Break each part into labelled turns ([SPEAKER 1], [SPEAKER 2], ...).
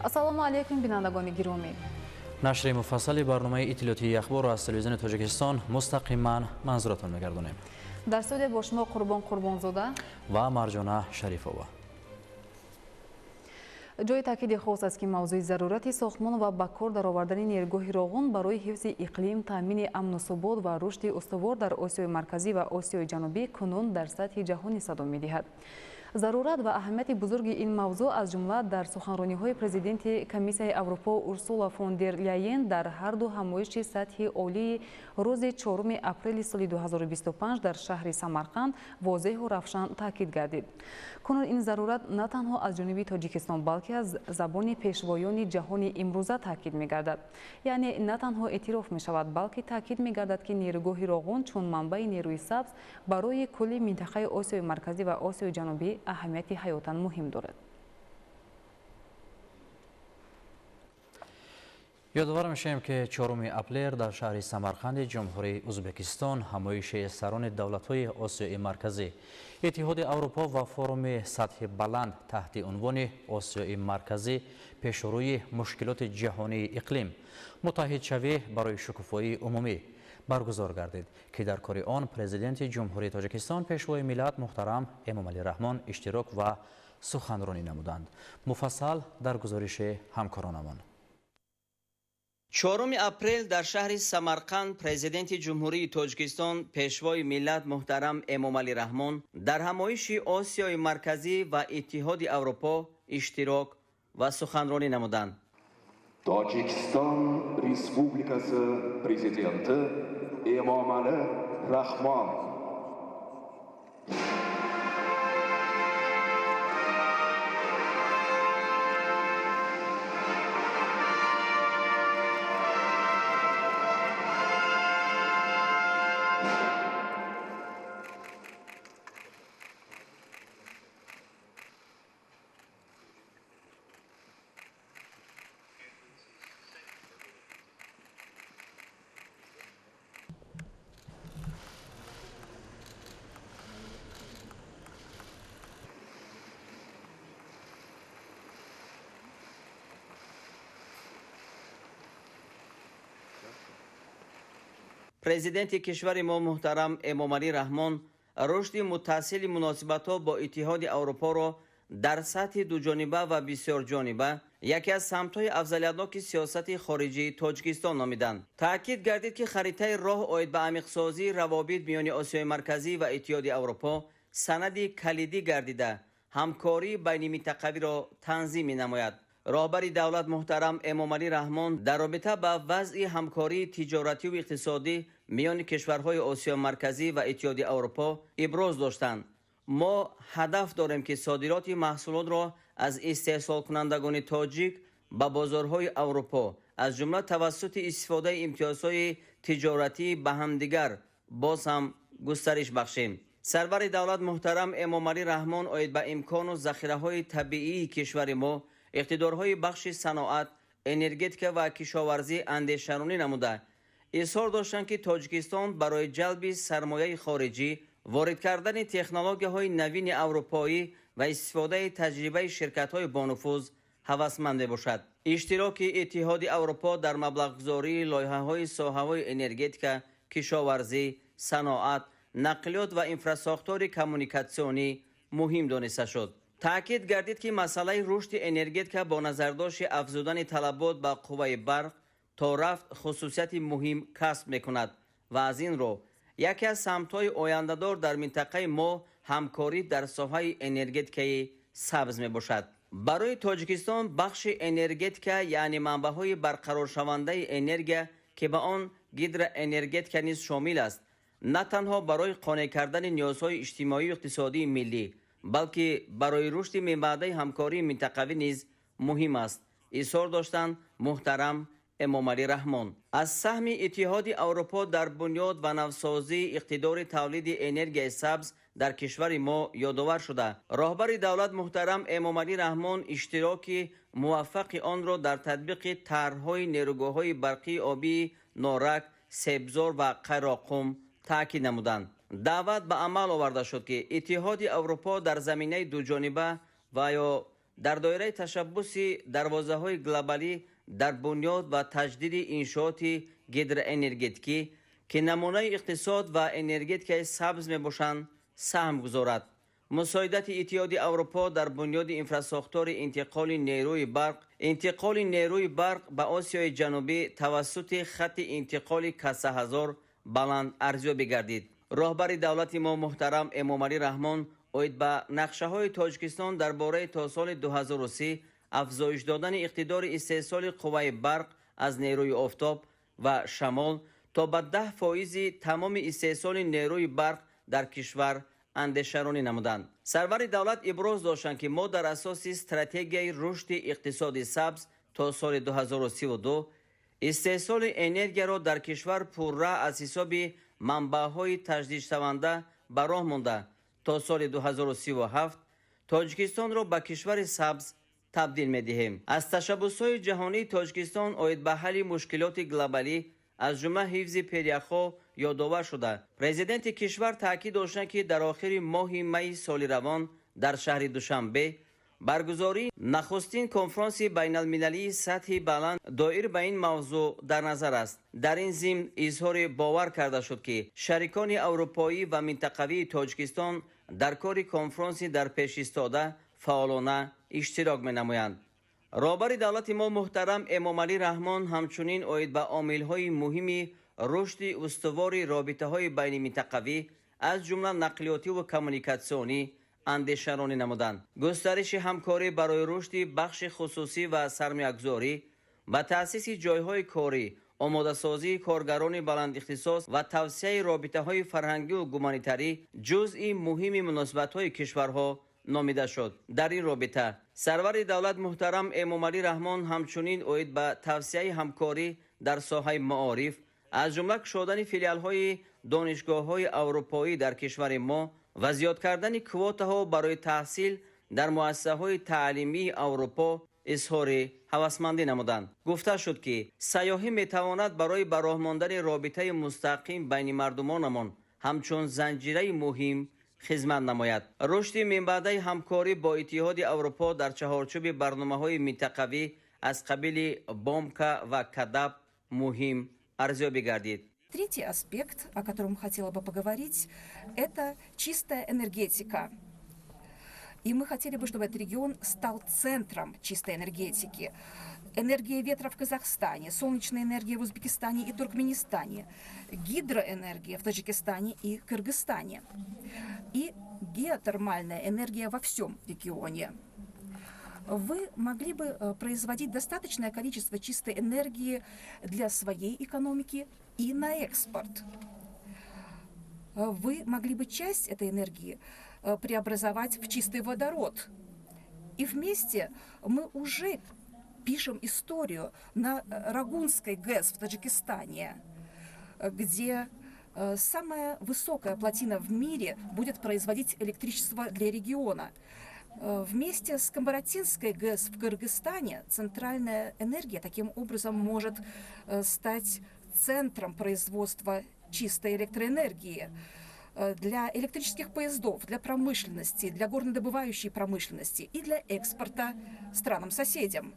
[SPEAKER 1] ассалому алейкум бинандагони гиромӣ.
[SPEAKER 2] нашри муфассали барномаи иттилоотии ахборро аз телевизиони тоҷикистон мустақиман манзуратон мегардонем.
[SPEAKER 1] дар студия бо шумо Қурбон Қурбонзода
[SPEAKER 2] ва Марҷона Шарифова.
[SPEAKER 1] ҷои таъкиди хос аст ки мавзӯи зарурати сохтмон ва ба кор даровардани нергоҳи роғун барои ҳифзи иқлим, таъмини амну субот ва рушди устувор дар Осиёи Марказӣ ва Осиёи Ҷанубӣ кунун дар сатҳи ҷаҳонӣ садо медиҳад. зарурат ва аҳамияти бузурги ин мавзӯъ аз ҷумла дар суханрониҳои президенти Комиссияи Аврупо Урсула фон дер Ляйен дар ҳарду ҳамоиши сатҳи олии рӯзи 4 апрели соли 2025 дар шаҳри Самарқанд возеҳу равшан таъкид гардид. кунун ин зарурат на танҳо аз ҷониби Тоҷикистон, балки аз забони пешвоёни ҷаҳони имрӯза таъкид мегардад. яъне на танҳо эътироф мешавад, балки таъкид мегардад ки нерӯгоҳи роғун чун манбаи нерӯи сабз барои кулли минтақаи Осиёи Марказӣ ва Осиёи Ҷанубӣ аҳамияти ҳаётан муҳим дорад.
[SPEAKER 2] ёдовар мешавем ки 4 апрел дар шаҳри Самарқанди ҷумҳурии Узбекистон ҳамоиши сарони давлатҳои Осиёи Марказӣ, Иттиҳоди Аврупо ва форуми сатҳи баланд таҳти унвони Осиёи Марказӣ пешрӯи мушкилоти ҷаҳонии иқлим муттаҳидшавӣ барои шукуфоии умумӣ баргузор гардид ки дар кори он президенти ҷумҳурии Тоҷикистон пешвои миллат муҳтарам Эмомалӣ Раҳмон иштирок ва суханронӣ намуданд. муфассал дар гузориши ҳамкоронамон.
[SPEAKER 3] 4 апрел дар шаҳри Самарқанд президенти ҷумҳурии Тоҷикистон пешвои миллат муҳтарам Эмомалӣ Раҳмон дар ҳамоиши Осиёи Марказӣ ва Иттиҳоди Аврупо иштирок ва суханронӣ намуданд.
[SPEAKER 4] Tojikiston Respublikasi Prezidenti Emomali Rahmon
[SPEAKER 3] президенти кишвари мо муҳтарам Эмомалӣ Раҳмон рушди муттасили муносибатҳо бо Иттиҳоди Аврупоро дар сатҳи дуҷониба ва бисёрҷониба яке аз самтҳои афзалиятноки сиёсати хориҷии Тоҷикистон номиданд. таъкид гардид ки харитаи роҳ оид ба амиқсозии равобит миёни Осиёи Марказӣ ва Иттиҳоди Аврупо санади калидӣ гардида ҳамкории байниминтақавиро танзим менамояд. роҳбари давлат муҳтарам Эмомалӣ Раҳмон дар робита ба вазъи ҳамкории тиҷоративу иқтисодӣ миёни кишварҳои Осиёи Марказӣ ва Иттиҳоди Аврупо иброз доштанд. мо ҳадаф дорем ки содироти маҳсулотро аз истеҳсолкунандагони тоҷик ба бозорҳои Аврупо аз ҷумла тавассути истифодаи имтиёзҳои тиҷоратӣ ба ҳамдигар боз ҳам густариш бахшем. сарвари давлат муҳтарам Эмомалӣ Раҳмон оид ба имкону захираҳои табиии кишвари мо иқтидорҳои бахши саноат, энергетика ва кишоварзӣ андешаронӣ намуда изҳор доштанд ки Тоҷикистон барои ҷалби сармояи хориҷӣ, ворид кардани технологияҳои навини аврупоӣ ва истифодаи таҷрибаи ширкатҳои бонуфуз ҳавасманд мебошад. иштироки Иттиҳоди Аврупо дар маблағгузории лоиҳаҳои соҳаҳои энергетика, кишоварзӣ, саноат, нақлиёт ва инфрасохтори коммуникатсионӣ муҳим дониста шуд. таъкид гардид ки масъалаи рушди энергетика бо назардошти афзудани талабот ба қувваи барқ то рафт хусусияти муҳим касб мекунад ва аз ин роҳ яке аз самтҳои ояндадор дар минтақаи мо ҳамкорӣ дар соҳаи энергетикаи сабз мебошад. барои Тоҷикистон бахши энергетика яъне манбаъҳои барқароршавандаи энергия ки ба он гидроэнергетика низ шомил аст, на танҳо барои қонеъ кардани ниёзҳои иҷтимоию иқтисодии миллӣ, балки барои рушди мебаъдаи ҳамкории минтақавӣ низ муҳим аст, изҳор доштанд муҳтарам Эмомалӣ Раҳмон. аз саҳми Иттиҳоди Аврупо дар бунёд ва навсозии иқтидори тавлиди энергияи сабз дар кишвари мо ёдовар шуда, роҳбари давлат муҳтарам Эмомалӣ Раҳмон иштироки муваффақи онро дар татбиқи тарҳҳои нерӯгоҳҳои барқии обии Норак, Себзор ва Қайроқум таъкид намуданд. даъват ба амал оварда шуд ки Иттиҳоди Аврупо дар заминаи дуҷониба ва ё در دایره تشبث دروازه‌های گلوبالی در بنیاد و تجدید انشاءات گیدروانرژتیکی که نمونه اقتصاد و انرژتیک سبز میباشند سهم گذارد. مساعدت اتحاد اروپا در بنیاد انفراستراکچور انتقال نیروی برق به آسیای جنوبی توسط خط انتقال کسهزار بلند ارزیابی گردید. راهبر دولت ما محترم امامعلی رحمان اوید به نقشه های تاجیکستان درباره تا سال 2030 افزایش دادن اقتدار استحصال قوه برق از نیروی آفتاب و شمال تا به 10% تمام استحصال نیروی برق در کشور اندیشه‌رانی نمودند. سرور دولت ابراز داشتند که ما در اساس استراتژی رشد اقتصاد سبز تا سال 2032 استحصال انرژی را در کشور پرراه از حساب منبع‌های تجدید شونده به راه مانده تا سال 2037 تاجیکستان را به کشور سبز تبدیل می‌دهیم. از تشبث‌های جهانی تاجیکستان اوید به حل مشکلات گلوبالی از جمله حفظ پیریخ‌ها یادآور شده. پرزیدنت کشور تاکید داشتند که در آخر ماه می سال روان در شهر دوشنبه برگزاری نخستین کنفرانس بین المللی سطح بلند دایر به این موضوع در نظر است. در این ضمن اظهار باور کرده شد که شریکان اروپایی و منطقوی تاجیکستان در کار کنفرانس در پیش ایستاده فعالانه اشتراک می‌نمایند. راهبر دولت ما محترم امامعلی رحمان همچنین اوید به عامل‌های مهمی رشد استوار رابطه‌های بین منطقوی از جمله نقلیاتی و کمونیکاسیونی اندیشه‌رانی نمودند. گسترش همکاری برای رشد بخش خصوصی و سرمایه‌گذاری و تأسیس جایهای کاری، آماده‌سازی کارگران بلند اختصاص و توسعه رابطه‌های فرهنگی و گومانیتری جزئی مهم مناسبت‌های کشورها نامیده شد. در این رابطه سرور دولت محترم امامعلی رحمان همچنین اوید به توسعه همکاری در ساحه معارف از جمله شدن فیلیال‌های دانشگاه‌های اروپایی در کشور ما و زیاد کردن کوتاها برای تحصیل در مؤسسه‌های تعلیمی اروپا اظهار هوسمندی نمودند. گفته شد که سیاحی میتواند برای به راه ماندن رابطه مستقیم بین مردمانمان همچون زنجیره مهم خدمت نماید. رشد منبعی همکاری با اتحاد اروپا در چهارچوب برنامه‌های منطقوی از قبیل بامکا و کداب مهم ارزیابی گردید.
[SPEAKER 5] Третий аспект, о котором хотела бы поговорить, это чистая энергетика. И мы хотели бы, чтобы этот регион стал центром чистой энергетики. Энергия ветра в Казахстане, солнечная энергия в Узбекистане и Туркменистане, гидроэнергия в Таджикистане и Кыргызстане и геотермальная энергия во всем регионе. Вы могли бы производить достаточное количество чистой энергии для своей экономики и на экспорт. Вы могли бы часть этой энергии преобразовать в чистый водород. И вместе мы уже пишем историю на Рагунской ГЭС в Таджикистане, где самая высокая плотина в мире будет производить электричество для региона. Вместе с Камбаратинской ГЭС в Кыргызстане центральная энергия таким образом может стать центром производства чистой электроэнергии для электрических поездов, для промышленности, для горнодобывающей промышленности и для экспорта странам-соседям.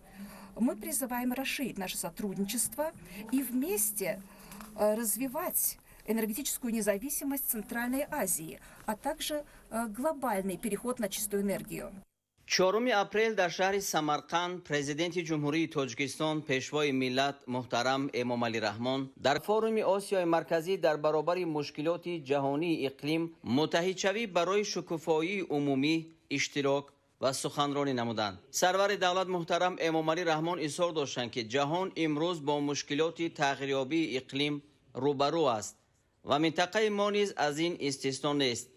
[SPEAKER 5] Мы призываем расширить наше сотрудничество и вместе развивать энергетическую независимость Центральной Азии, а также глобальный переход на чистую энергию.
[SPEAKER 3] 4 اپریل در شهر سمرقند پرزیدنت جمهوری تاجیکستان پیشوای ملت محترم امامعلی رحمان در فورم آسیای مرکزی در برابر مشکلات جهانی اقلیم متحدشوی برای شکوفایی عمومی اشتراک و سخنرانی نمودند. سرور دولت محترم امامعلی رحمان اظهار داشتند که جهان امروز با مشکلات تغییریابی اقلیم روبرو است و منطقه ما نیز از این استثنا نیست.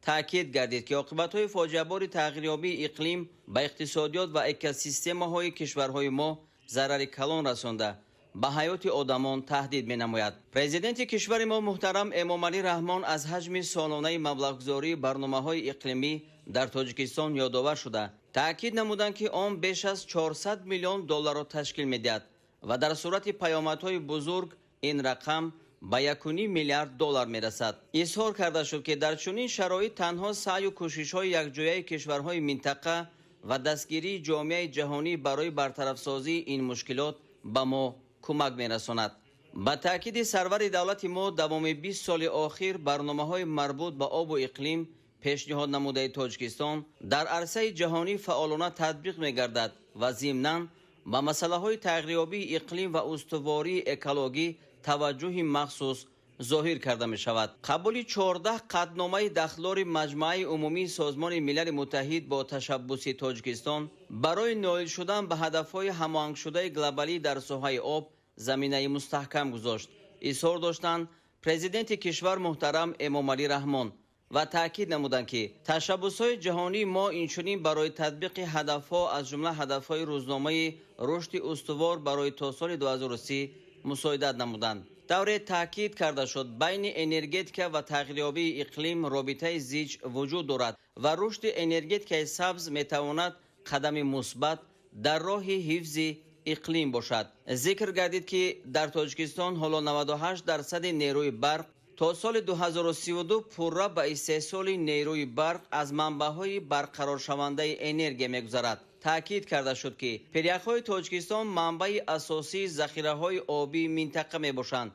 [SPEAKER 3] تأکید گردید که عاقبت‌های فاجعه‌بار تغییریابی اقلیم به اقتصادیات و اکوسیستم‌های کشورهای ما ضرر کلان رسانده به حیات آدمان تهدید می‌نماید. پرزیدنت کشور ما محترم امامعلی رحمان از حجم سالانه مبلغ‌گذاری برنامه‌های اقلیمی در تاجیکستان یادآور شده تأکید نمودند که آن بیش از 400 میلیون دلار را تشکیل می‌دهد و در صورت پیامدهای بزرگ این رقم به 1.5 میلیارد دلار میرسد. اظهار کرده شد که در چنین شرایط تنها سعی و کوشش‌های یکجایی کشورهای منطقه و دستگیری جامعه جهانی برای برطرف‌سازی این مشکلات به ما کمک می‌رساند. با تاکید سرور دولت ما دوام 20 سال اخیر برنامه‌های مربوط به آب و اقلیم پیشنهاد نموده تاجیکستان در عرصه جهانی فعالانه تطبیق می‌گردد و ضمناً با مسائل تغییریابی اقلیم و استواری اکولوژی توجه مخصوص ظاهر کرده می شود. قبول 14 قطعنامه دخلار مجمع عمومی سازمان ملل متحد با تشبث تاجیکستان برای نائل شدن به هدفهای هماهنگ شده گلوبالی در ساحه آب زمینه مستحکم گذاشت. اظهار داشتند پرزیدنت کشور محترم امامعلی رحمان و تاکید نمودند که تشبث‌های جهانی ما اینچنین برای تطبیق هدفها از جمله هدفهای روزنامه رشد استوار برای تا سال 2030 مساعدت نمودند. دوره تاکید کرده شد بین انرژتیک و تغییریابی اقلیم رابطه زیج وجود دارد و رشد انرژتیک سبز میتواند قدم مثبت در راه حفظ اقلیم باشد. ذکر گردید که در تاجیکستان حالا 98% نیروی برق تا سال 2032 پورا به استحصال نیروی برق از منبع‌های برقرار شونده انرژی می‌گذرد. تاکید کرده شد که پریخ‌های تاجیکستان منبع اساسی ذخیره‌های آبی منطقه می‌باشند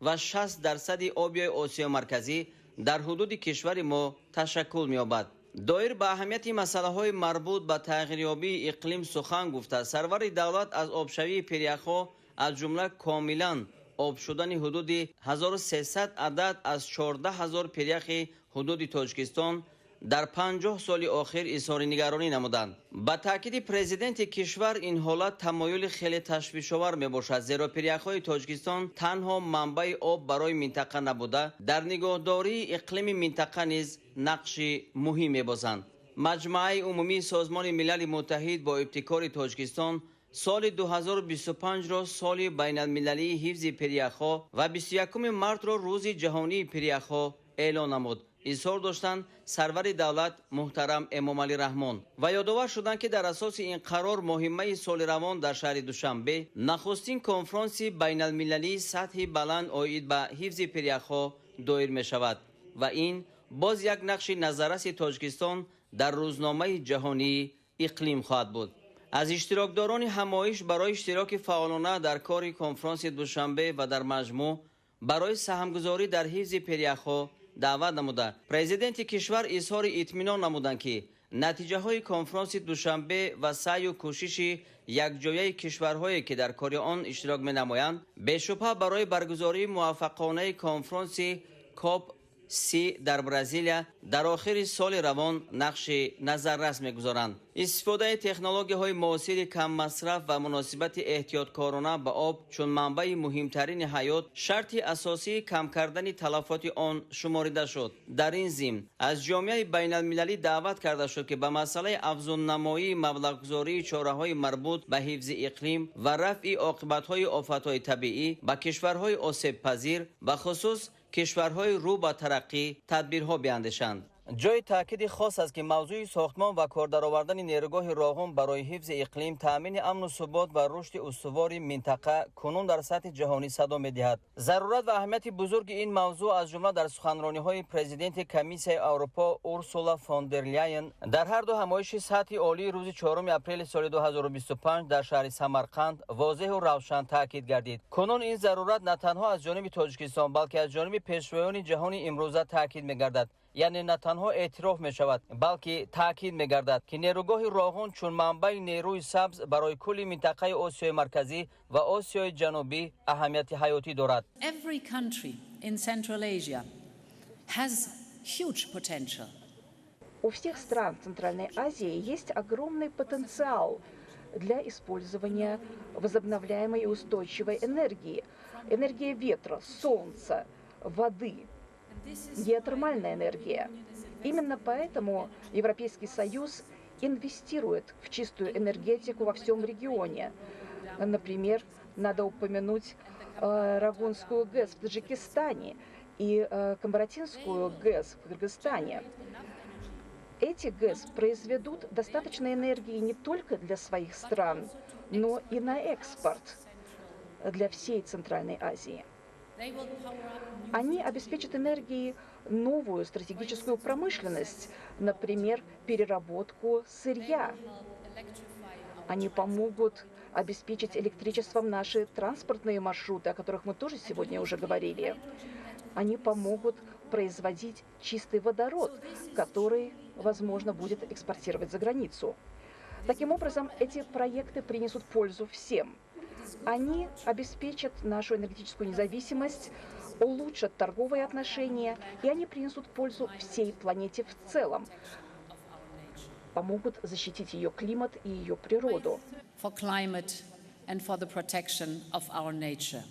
[SPEAKER 3] و 60% آبی آسیا مرکزی در حدود کشور ما تشکل می‌یابد. دایر به اهمیت مسائل مربوط به تغییریابی اقلیم سخن گفته سرور دولت از آبشوی پریخ‌ها از جمله کاملا آب شدن حدود 1300 عدد از 14000 پریخ حدود تاجیکستان در 50 سال اخیر اظهار نگرانی نمودند. با تاکید پرزیدنت کشور این حالت تمایل خیلی تشویش‌آور میباشد زیرا پریخ‌های تاجیکستان تنها منبع آب برای منطقه نبوده در نگهداری اقلیم منطقه نیز نقش مهم می‌بازند. مجمع عمومی سازمان ملل متحد با ابتکار تاجیکستان سال 2025 را سال بین المللی حفظ پریخ‌ها و 21 مارس را روز جهانی پریخ‌ها اعلان نمود. اظهار داشتند سرور دولت محترم امامعلی رحمان و یادآور شدند که در اساس این قرار مهمه سال روان در شهر دوشنبه نخستین کنفرانس بین المللی سطح بلند آید به حفظ پریخ‌ها دایر می شود و این باز یک نقش نظررس تاجیکستان در روزنامه جهانی اقلیم خواهد بود. از اشتراکداران همایش برای اشتراک فعالانه در کار کنفرانس دوشنبه و در مجموع برای سهمگذاری در حفظ پریخ‌ها دعوت نموده پرزیدنت کشور اظهار اطمینان نمودند که نتیجه های کنفرانس دوشنبه و سعی و کوشش یکجایی کشورهایی که در کار آن اشتراک می نمایند به شبهه برای برگزاری موفقانه کنفرانس کاپ 30 در برزیل در آخر سال روان نقش نظررس می‌گذارند. استفاده تکنولوژی‌های معاصر کم مصرف و مناسبت احتیاطکارانه به آب چون منبع مهمترین حیات شرط اساسی کم کردن تلفات آن شمارده شد. در این ضمن از جامعه بین المللی دعوت کرده شد که به مسئله افزون نمایی مبلغ‌گذاری چاره‌های مربوط به حفظ اقلیم و رفع عاقبت‌های آفت‌های طبیعی به کشورهای آسیب پذیر به خصوص کشورهای رو به ترقی تدبیرها بیاندیشند. جای تاکید خاص است که موضوع ساختمان و کار درآوردن نیروگاه راغم برای حفظ اقلیم، تامین امن و ثبات و رشد استوار منطقه کنون در سطح جهانی صدا می‌دهد. ضرورت و اهمیت بزرگ این موضوع از جمله در سخنرانی‌های پرزیدنت کمیسیون اروپا اورسولا فون در لاین در هر دو همایش سطح عالی روز 4 اپریل سال 2025 در شهر سمرقند واضح و روشن تاکید گردید. کنون این ضرورت نه تنها از جانب تاجیکستان بلکه از جانب پیشروان جهانی امروزه تاکید می‌گردد. یعنی نه تنها اعتراف می شود بلکه تاکید می گردد که نیروگاه راغون چون منبع نیروی سبز برای کل منطقه آسیای مرکزی و آسیای جنوبی اهمیت حیاتی دارد.
[SPEAKER 6] Every country in Central Asia has huge potential.
[SPEAKER 5] У всех стран Центральной Азии есть огромный потенциал для использования возобновляемой и устойчивой энергии. Энергия ветра, солнца, воды. Геотермальная энергия. Именно поэтому Европейский Союз инвестирует в чистую энергетику во всем регионе. Например, надо упомянуть Рагунскую ГЭС в Таджикистане и Камбаратинскую ГЭС в Кыргызстане. Эти ГЭС произведут достаточно энергии не только для своих стран, но и на экспорт для всей Центральной Азии. Они обеспечат энергией новую стратегическую промышленность, например, переработку сырья. Они помогут обеспечить электричеством наши транспортные маршруты, о которых мы тоже сегодня уже говорили. Они помогут производить чистый водород, который, возможно, будет экспортировать за границу. Таким образом, эти проекты принесут пользу всем. Они обеспечат нашу энергетическую независимость, улучшат торговые отношения, и они принесут пользу всей планете в целом, помогут защитить ее климат и ее природу.
[SPEAKER 6] For climate and for the protection of our nature.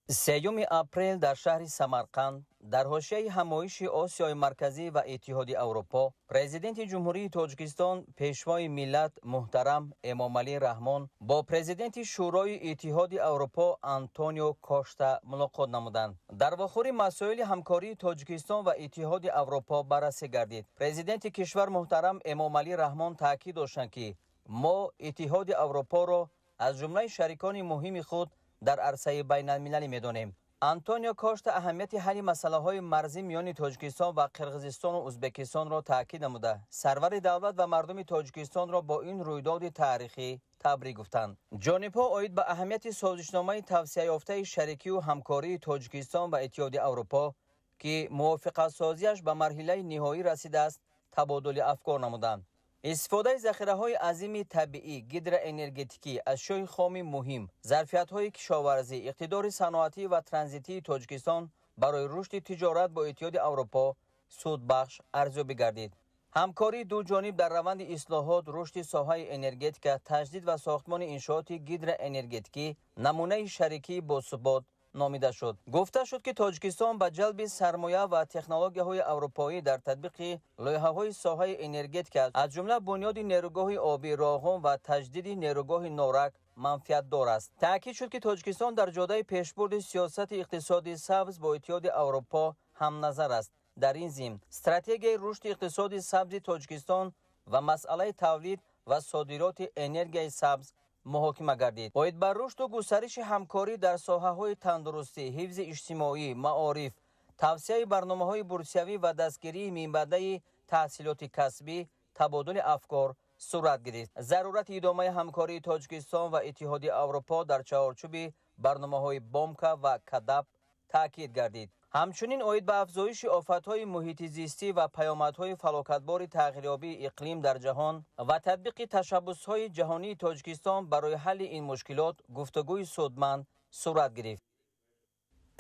[SPEAKER 3] 3 апрел در شهر سمرقند در حاشیه همایش آسیای مرکزی و اتحاد اروپا پرزیدنت جمهوری تاجیکستان پیشوای ملت محترم امامعلی رحمان با پرزیدنت شورای اتحاد اروپا آنتونیو کاشتا ملاقات نمودند. در واخور مسائل همکاری تاجیکستان و اتحاد اروپا بررسی گردید. پرزیدنت کشور محترم امامعلی رحمان تاکید داشتند که ما اتحاد اروپا را از جمله شریکان مهم خود در عرصه بین المللی می‌دانیم. آنتونیو کاشتا اهمیت حل مسائل مرزی میان تاجیکستان و قرقیزستان و ازبکستان را تاکید نموده سرور دولت و مردم تاجیکستان را با این رویداد تاریخی تبریک گفتند. جانب‌ها اید به اهمیت سازشنامه توسعه یافته شریکی و همکاری تاجیکستان و اتحاد اروپا که موافقت سازیش به مرحله نهایی رسیده است تبادل افکار نمودند. استفاده ذخیره‌های عظیم طبیعی، گیدر انرژتیکی از شوی خام مهم، ظرفیت‌های کشاورزی، اقتدار صنعتی و ترانزیتی تاجیکستان برای رشد تجارت با اتحاد اروپا سودبخش ارزیابی گردید. همکاری دو جانب در روند اصلاحات، رشد ساحه انرژتیک، تجدید و ساختمان انشاءات گیدر انرژتیکی نمونه شریکی باثبات نامیده شد. گفته شد که تاجیکستان به جلب سرمایه و تکنولوژی‌های اروپایی در تطبیق لایحه‌های ساحه انرژتیک از جمله بنیاد نیروگاه آبی راهان و تجدید نیروگاه نارک منفعت دار است. تاکید شد که تاجیکستان در جاده پیشبرد سیاست اقتصادی سبز با اتحاد اروپا هم نظر است. در این ضمن استراتژی رشد اقتصادی سبز تاجیکستان و مسئله تولید و صادرات انرژی سبز محاکمه گردید. باید بر رشد و گسترش همکاری در ساحه‌های تندرستی، حفظ اجتماعی، معارف، توسعه برنامه‌های بورسیوی و دستگیری منبع تحصیلات کسبی، تبادل افکار صورت گرفت. ضرورت ادامه همکاری تاجیکستان و اتحاد اروپا در چارچوب برنامه‌های بامکا و کدب تاکید گردید. همچنین اید به افزایش آفت‌های محیط زیستی و پیامدهای فلاکتبار تغییریابی اقلیم در جهان و تطبیق تشبس‌های جهانی تاجیکستان برای حل این مشکلات گفتگوی سودمند صورت گرفت.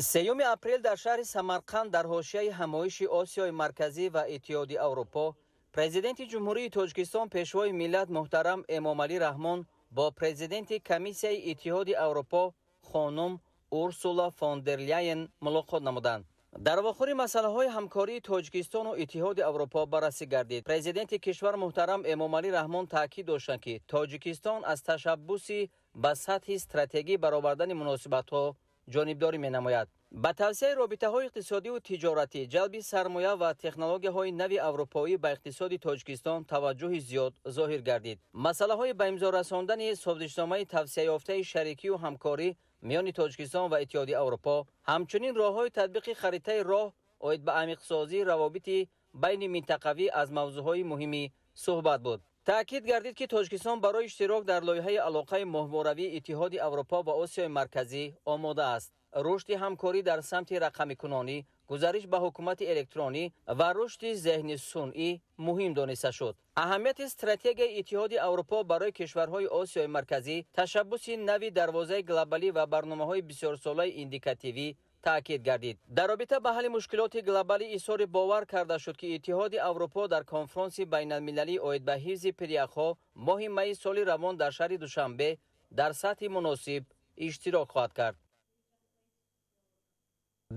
[SPEAKER 3] 3 اپریل در شهر سمرقند در حاشیه همایش آسیای مرکزی و اتحاد اروپا پرزیدنت جمهوری تاجیکستان پیشوای ملت محترم امامعلی رحمان با پرزیدنت کمیسیون اتحاد اروپا خانم اورسولا فون در لاین ملاقات نمودند. در واخور مسائل همکاری تاجیکستان و اتحاد اروپا بررسی گردید. پرزیدنت کشور محترم امامعلی رحمان تاکید داشتند که تاجیکستان از تشبسی به سطح استراتژی برآوردن مناسبت‌ها جانبداری می‌نماید. با توسعه رابطه‌های اقتصادی و تجارتی، جلب سرمایه و تکنولوژی‌های نوی اروپایی به اقتصاد تاجیکستان توجه زیاد ظاهر گردید. مسائل به امضا رساندن سازشنامه توسعه یافته شریکی و همکاری میان تاجیکستان و اتحاد اروپا، همچنین راه‌های تطبیق خریطه راه اید به عمیق‌سازی روابط بین منطقوی از موضوعهای مهمی صحبت بود. تأکید گردید که تاجیکستان برای اشتراک در لایحه علاقه محوروی اتحاد اروپا و آسیای مرکزی آماده است. رشد همکاری در سمت رقم‌کنانی، گزارش به حکومت الکترونی و رشد ذهن صنعی مهم دانسته شد. اهمیت استراتژی اتحاد اروپا برای کشورهای آسیای مرکزی، تشبس نوی دروازه گلوبالی و برنامه‌های بسیار ساله ایندیکاتیوی تأکید گردید. در رابطه با حل مشکلات گلوبالی اظهار باور کرده شد که اتحاد اروپا در کنفرانس بین المللی اید به حفظ پریخ‌ها ماه می سال روان در شهر دوشنبه در سطح مناسب اشتراک خواهد کرد.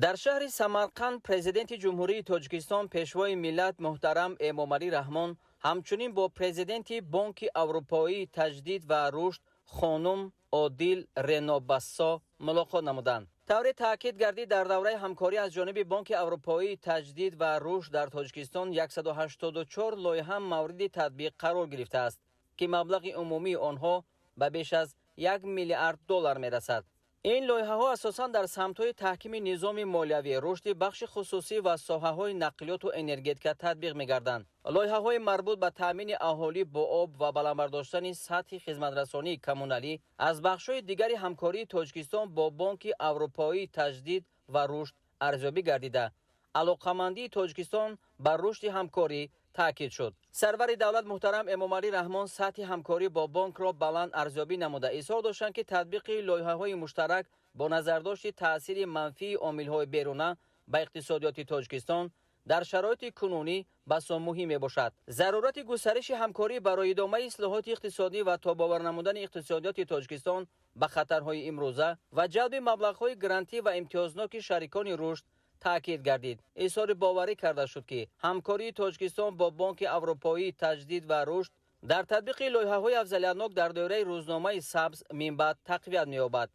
[SPEAKER 3] در شهر سمرقند پرزیدنت جمهوری تاجیکستان پیشوای ملت محترم امامعلی رحمان همچنین با پرزیدنت بانک اروپایی تجدید و رشد خانم عادل رنابسا ملاقات نمودند. طور تاکید گردید در دوره همکاری از جانب بانک اروپایی تجدید و رشد در تاجیکستان 184 لایحه مورد تطبیق قرار گرفته است که مبلغ عمومی آنها به بیش از 1 میلیارد دلار میرسد. این لایحه‌ها اساساً در سمت‌های تحکیم نظام مالیوی، رشد بخش خصوصی و ساحه‌های نقلیات و انرژتیک تطبیق می‌گردند. لایحه‌های مربوط به تامین اهالی با آب و بالابرداشتن سطح خدمت‌رسانی کمونالی از بخش‌های دیگری همکاری تاجیکستان با بانک اروپایی تجدید و رشد ارزیابی گردیده. علاقه‌مندی تاجیکستان بر رشد همکاری تاکید شد. سرور دولت محترم امامعلی رحمان سطح همکاری با بانک را بلند ارزیابی نموده اظهار داشتند که تطبیق لایحه‌های مشترک با نظرداشت تأثیر منفی عامل‌های بیرونه به اقتصادیات تاجیکستان در شرایط کنونی بسیار مهم میباشد. ضرورت گسترش همکاری برای ادامه اصلاحات اقتصادی و تاباور نمودن اقتصادیات تاجیکستان به خطرهای امروزه و جلب مبلغ‌های گرانتی و امتیازناک شریکان رشد تاکید گردید. اظهار باوری کرده شد که همکاری تاجیکستان با بانک اروپایی تجدید و رشد در تطبیق لایحه‌های افضلیت‌ناک در دایره روزنامه سبز من بعد تقویت می‌یابد.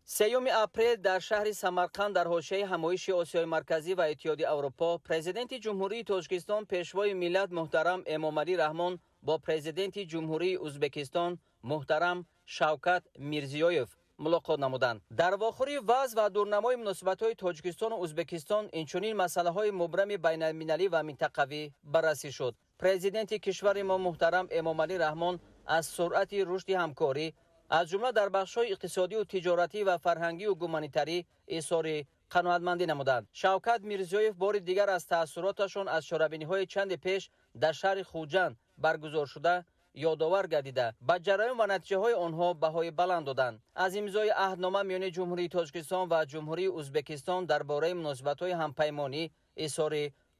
[SPEAKER 3] 3 اپریل در شهر سمرقند در حاشیه همایش آسیای مرکزی و اتحادیه اروپا، پرزیدنت جمهوری تاجیکستان پیشوای ملت محترم امامعلی رحمان با پرزیدنت جمهوری ازبکستان محترم شوکت میرزیویف ملاقات نمودند. در واخوری وضع و دورنمای مناسبت‌های تاجیکستان و ازبکستان اینچنین مسائل‌های مبرم بین‌المللی و منطقوی بررسی شد. پرزیدنت کشور ما محترم امامعلی رحمان از سرعت رشد همکاری از جمله در بخش‌های اقتصادی و تجارتی و فرهنگی و گومانیتری اظهار قناعتمندی نمودند. شوکت میرزیویف بار دیگر از تأثیراتشان از شورابینی‌های چند پیش در شهر خوجند برگزار شده یادآور گردیده با جریان و نتیجه‌های آنها بهای بلند دادند. از امضای عهدنامه میان جمهوری تاجیکستان و جمهوری ازبکستان درباره مناسبت‌های همپیمانی اظهار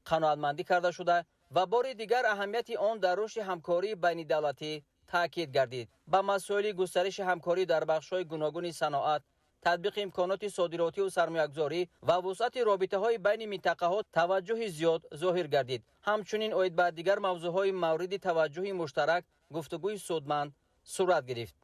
[SPEAKER 3] قناعتمندی کرده شده و بار دیگر اهمیت آن در رشد همکاری بین دولتی تاکید گردید. با مسائل گسترش همکاری در بخش‌های گوناگون صنعت، تطبیق امکانات صادراتی و سرمایه‌گذاری و وسعت رابطه‌های بین منطقه‌ها توجه زیاد ظاهر گردید. همچنین اید به دیگر موضوع‌های مورد توجه مشترک گفتگوی سودمند صورت گرفت.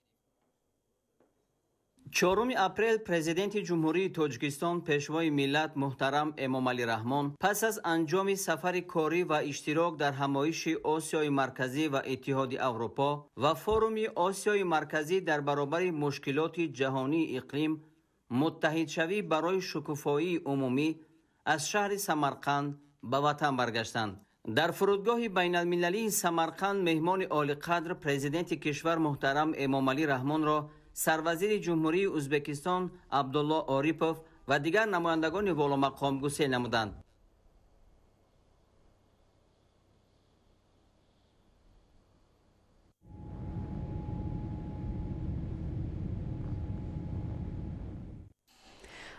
[SPEAKER 3] 4 اپریل پرزیدنت جمهوری تاجیکستان پیشوای ملت محترم امامعلی رحمان پس از انجام سفر کاری و اشتراک در همایش آسیای مرکزی و اتحادیه اروپا و فوروم آسیای مرکزی در برابر مشکلات جهانی اقلیم متحد شوی برای شکوفایی عمومی از شهر سمرقند به وطن برگشتند. در فرودگاه بین المللی سمرقند مهمان عالی قدر پرزیدنت کشور محترم امامعلی رحمان را سروزیر جمهوری ازبکستان عبدالله آریپوف و دیگر نمایندگان والامقام گسیل نمودند.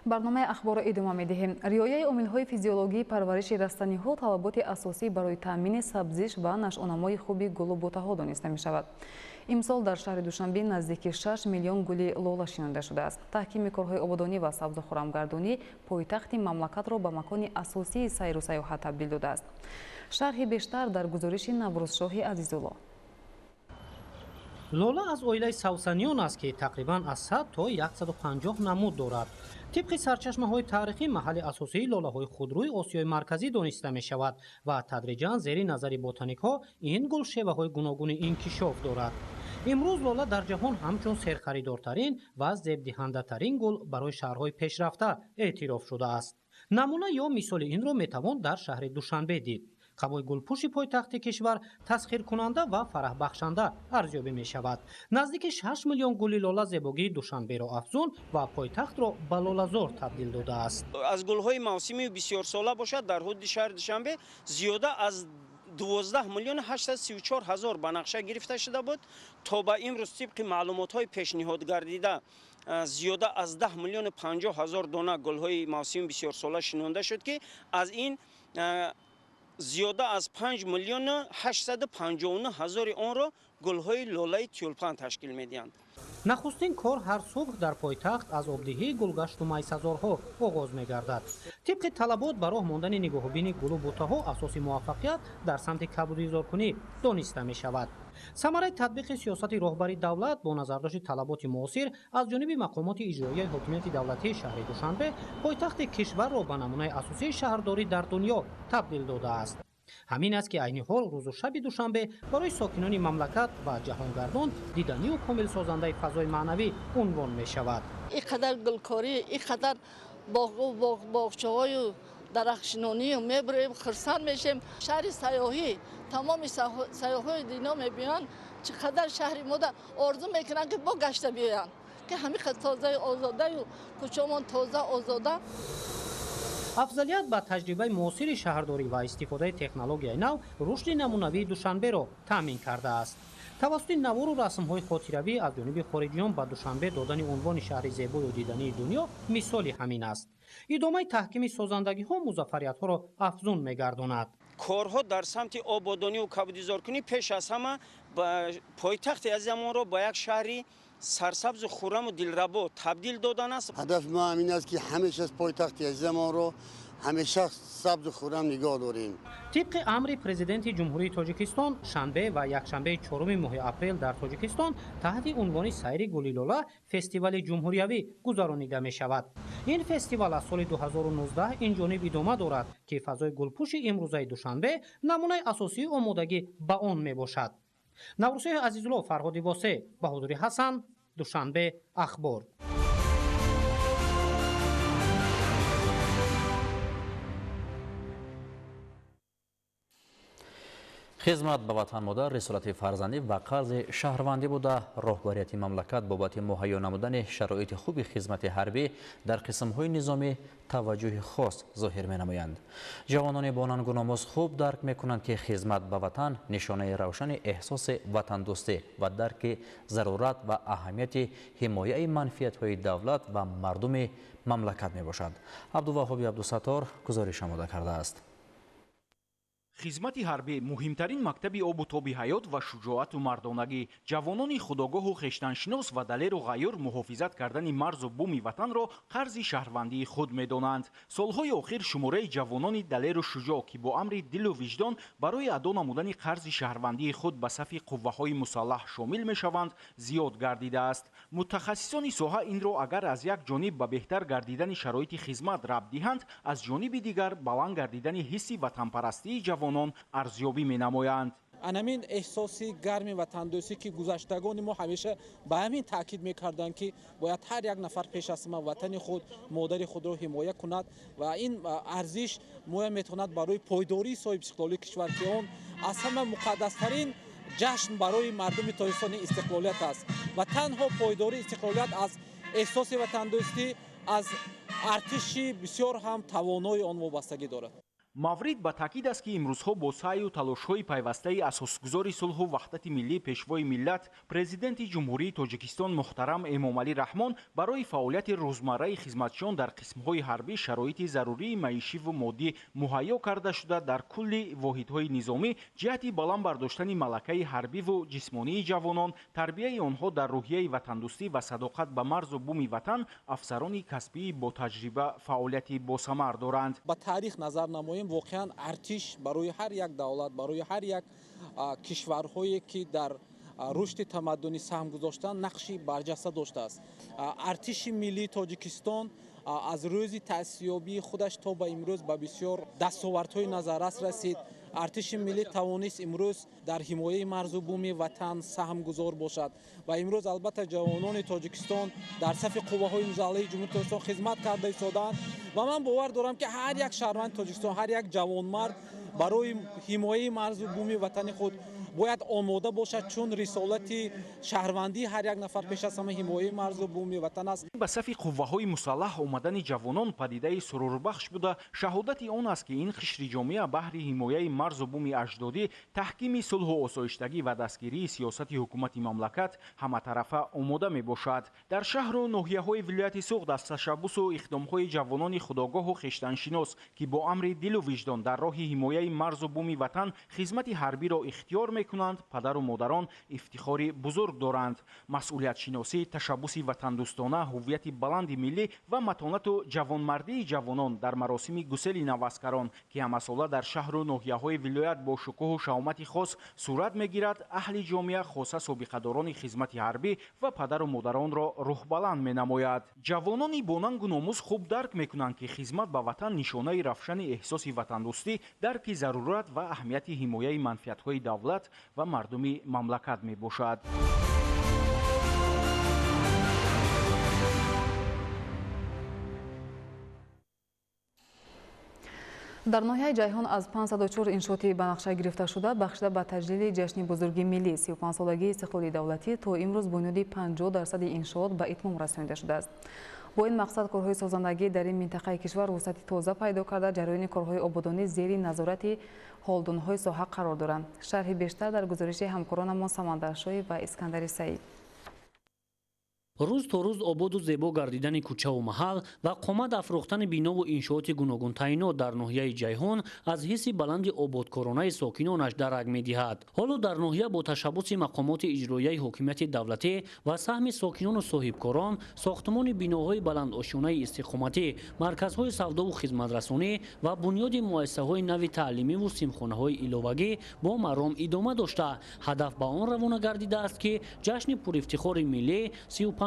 [SPEAKER 1] برنامه اخبار ادامه می‌دهیم. رعایت عامل‌های فیزیولوژی پرورش رستنی‌ها طلبات اساسی برای تامین سبزیش و نشأه‌نمای خوبی گل و بوته‌ها دانسته می‌شود. امسال در شهر دوشنبه نزدیک 6 میلیون گل لولا شنیده شده است. تحکیم کارهای آبادانی و سبزخورمگردانی پایتخت مملکت را به مکان اساسی سیر و سیاحت تبدیل داده است. شرح بیشتر در گزارش نوروزشاه عزیزالله.
[SPEAKER 7] لولا از اویله سوسنیان است که تقریباً از 100 تا 150 نمود دارد. طبق سرچشمه‌های تاریخی محل اساسی لوله‌های خودروی آسیای مرکزی دانسته می‌شود و تدریجاً زیر نظر بوتانیک‌ها این گل شیوه‌های گوناگون انکشاف دارد. امروز لولا در جهان همچون سرخریدارترین و زیب‌دهنده‌ترین گل برای شهرهای پیشرفته اعتراف شده است. نمونه یا مثال این را می‌توان در شهر دوشنبه دید. قبای گلپوش پایتخت کشور تسخیر کننده و فرح بخشنده ارزیابی می شود. نزدیک 6 میلیون گل لولا زیبایی دوشنبه را افزون و پایتخت را به لولازار تبدیل داده است.
[SPEAKER 8] از گل‌های موسمی بسیار ساله باشد در حدود شهر دوشنبه زیاده از 12 میلیون 834 هزار بنقشه گرفته شده بود تا به امروز طبق معلومات‌های پیشنهاد گردیده زیاده از 10 میلیون 50 هزار دانه گل‌های موسمی بسیار ساله شنونده شد که از این زیاده از 5 میلیون 859 هزار آن را گل‌های لولای تیولپان تشکیل می‌دهند.
[SPEAKER 7] نخستین کار هر صبح در پایتخت از آبدهی گلگشت و میسزارها آغاز می‌گردد. طبق طلبات برای ماندن نگاهبین گل و بوته‌ها اساس موفقیت در سمت کبودیزارکنی دانسته می‌شود. ثمره تطبیق سیاست رهبری دولت با نظرداشت طلبات معاصر از جانب مقامات اجرایی حاکمیت دولتی شهر دوشنبه پایتخت کشور را به نمونه اساسی شهرداری در دنیا تبدیل داده است. ҳамин аст ки айни ҳол рӯзу шаби душанбе барои сокинони мамлакат ва ҷаҳонгардон диданию комилсозандаи фазои маънавӣ унвон мешавад.
[SPEAKER 9] این قدر گلکاری، این قدر باغچه‌های درخشنونی میبریم، خرسان میشیم. شهر سیاحی، تمام سیاح‌های دینا میبینن چقدر شهر ما آرزو میکنن که با گشته بیان، که همین تازه آزاده و کوچه‌مان تازه آزاده.
[SPEAKER 7] афзалият ба таҷрибаи муосири шаҳрдорӣ ва истифодаи технологияи нав рушди намунавии душанберо таъмин кардааст. тавассути навору расмҳои хотиравӣ аз ҷониби хориҷиён ба Душанбе додани унвони шаҳри зебою дидании дунё мисоли ҳамин аст. идомаи таҳкими созандагиҳо музаффариятҳоро афзун мегардонад.
[SPEAKER 8] корҳо дар самти ободонӣ ва кабудизоркунӣ пеш аз ҳама пойтахти азизамонро ба як шаҳри سرسبز خرم و دلربا تبدیل دادن است.
[SPEAKER 10] هدف ما همین است که همیشه از پایتخت عزیزمان رو همیشه سبز و خرم نگاه داریم.
[SPEAKER 7] طبق امر پرزیدنت جمهوری تاجیکستان شنبه و یکشنبه 4 ماه اپریل در تاجیکستان تحت عنوان سیر گلیلولا فستیوال جمهوریوی گذرانیده می شود. این فستیوال از سال 2019 این جانب ادامه دارد که فضای گلپوش امروزه دوشنبه نمونه اساسی آمادگی به آن می باشد. نوروزهای عزیزالله فرهادی واسه بهادری حسن دوشنبه اخبار.
[SPEAKER 2] خدمت به وطن مادر رسالت فرزندی و قرض شهروندی بوده راهبریت مملکت بابت مهیا نمودن شرایط خوب خدمت حربی در قسم‌های نظامی توجه خاص ظاهر می‌نمایند. جوانان با نانگوناموز خوب درک می‌کنند که خدمت به وطن نشانه روشن احساس وطن دوستی و درک ضرورت و اهمیت حمایت منفعت‌های دولت و مردم مملکت میباشد. عبدالوهاب عبدالستار گزارش آماده کرده است.
[SPEAKER 11] خدمت حربی مهمترین مکتبی آب و تابی حیات و شجاعت و مردانگی جوانان خودآگاه و خویشتنشناس و دلیر و غیور محافظت کردن مرز و بوم وطن را قرض شهروندی خود می‌دانند. سالهای اخیر شماره جوانان دلیر و شجاع که با امر دل و وجدان برای ادا نمودن قرض شهروندی خود به صف قوه‌های مسلح شامل می‌شوند زیاد گردیده است. متخصصان ساحه این را اگر از یک جانب به بهتر گردیدن شرایط خدمت ربط دهند، از جانب دیگر بلند گردیدن حس وطنپرستی جوانان ارزیابی می‌نمایند.
[SPEAKER 12] همین احساسی گرمی وطندوستی که گذشتگان ما همیشه به همین تاکید می‌کردند که باید هر یک نفر پیش از همه وطن خود مادر خود را حمایت کند و این ارزش ما میتواند برای پایداری صاحب استقلالی کشور که اون از همه مقدس‌ترین جشن برای مردم تاجیکستان استقلالیت است و تنها پایداری استقلالیت از احساس وطندوستی از ارتش بسیار هم توانای آن وابستگی دارد.
[SPEAKER 11] مورد به تاکید است که امروزها با سعی و تلاش‌های پیوسته اساسگذار صلح و وحدت ملی پیشوای ملت پرزیدنت جمهوری تاجیکستان محترم امامعلی رحمان برای فعالیت روزمره خدمتشان در قسم‌های حربی شرایط ضروری معیشی و مادی مهیا کرده شده در کل واحدهای نظامی جهت بلند برداشتن ملکه حربی و جسمانی جوانان تربیت آنها در روحیه وطندوستی و صداقت به مرز و بوم وطن افسران کسبی با تجربه فعالیت باثمر دارند.
[SPEAKER 12] با تاریخ نظر نماییم واقعا ارتش برای هر یک دولت برای هر یک کشورهایی که در رشد تمدنی سهم گذاشتن نقشی برجسته داشته است. ارتش ملی تاجیکستان از روز تأسیسیابی خودش تا به امروز به بسیار دستاوردهای نظررس رسید. ارتش ملی توانست امروز در حمایت مرز و بوم وطن سهم گذار باشد و امروز البته جوانان تاجیکستان در صف قوه‌های مسلح جمهوری تاجیکستان خدمت کرده ایستادند و من باور دارم که هر یک شهروند تاجیکستان هر یک جوانمرد برای حمایت مرز و بوم وطن خود باید آماده باشد، چون رسالت شهروندی هر یک نفر پیش از همه حمایت مرز و بوم وطن است.
[SPEAKER 11] به صف قوه‌های مسلح آمدن جوانان پدیده سروربخش بوده. شهادت آن است که این قشر جامعه بهر حمایت مرز و بوم اجدادی تحکیم صلح و آسایشتگی و دستگیری سیاست حکومت مملکت همه طرفه آماده می باشد. در شهر و ناحیه‌های ولایت سوق از تشبث و اقدام‌های جوانان خودآگاه و خویشتنشناس که با امر دل و وجدان در راه حمایت مرز و بوم وطن خدمت حربی را اختیار می мекунанд, падару модарон ифтихори бузург доранд. масъулиятшиносӣ, ташаббуси ватандӯстона, ҳуввияти баланди миллӣ ва матонату ҷавонмардии ҷавонон дар маросими гусели наваскарон ки ҳамасола дар шаҳру ноҳияҳои вилоят бо шукӯҳу шаомати хос сурат мегирад, аҳли ҷомеа хоса собиқадорони хизмати ҳарбӣ ва падару модаронро рӯҳбаланд менамояд. ҷавонони бонангу номус хуб дарк мекунанд ки хизмат ба ватан нишонаи равшани эҳсоси ватандӯстӣ, дарки зарурат ва аҳамияти ҳимояи манфиатҳои давлат ва мардуми мамлакат мебошад.
[SPEAKER 1] дар ноҳияи ҷайҳон аз 504 иншооти банақша гирифта шуда бахшида ба таҷлили ҷашни бузурги миллӣ 35-солагии истиқлоли давлатӣ то имрӯз бунёди 50% иншоот ба итмом расонида шудааст. бо ин мақсад корҳои созандагӣ дар ин минтақаи кишвар вусъати тоза пайдо карда ҷараёни корҳои ободонӣ зери назорати ҳолдонҳои соҳа қарор доранд. шарҳи бештар дар гузориши ҳамкоронамон Самандар Шои ва Искандари Саид.
[SPEAKER 13] рӯз то рӯз ободу зебо гардидани кӯчаву маҳал ва қомат афрохтани бинову иншооти гуногун таъйинот дар ноҳияи ҷайҳон аз ҳисси баланди ободкоронаи сокинонаш дарак медиҳад. ҳоло дар ноҳия бо ташаббуси мақомоти иҷроияи ҳокимияти давлатӣ ва саҳми сокинону соҳибкорон сохтмони биноҳои баландошёнаи истиқоматӣ, марказҳои савдову хизматрасонӣ ва бунёди муассисаҳои нави таълимиву симхонаҳои иловагӣ бо маром идома дошта, ҳадаф ба он равона гардидааст ки ҷашни пурифтихори миллӣ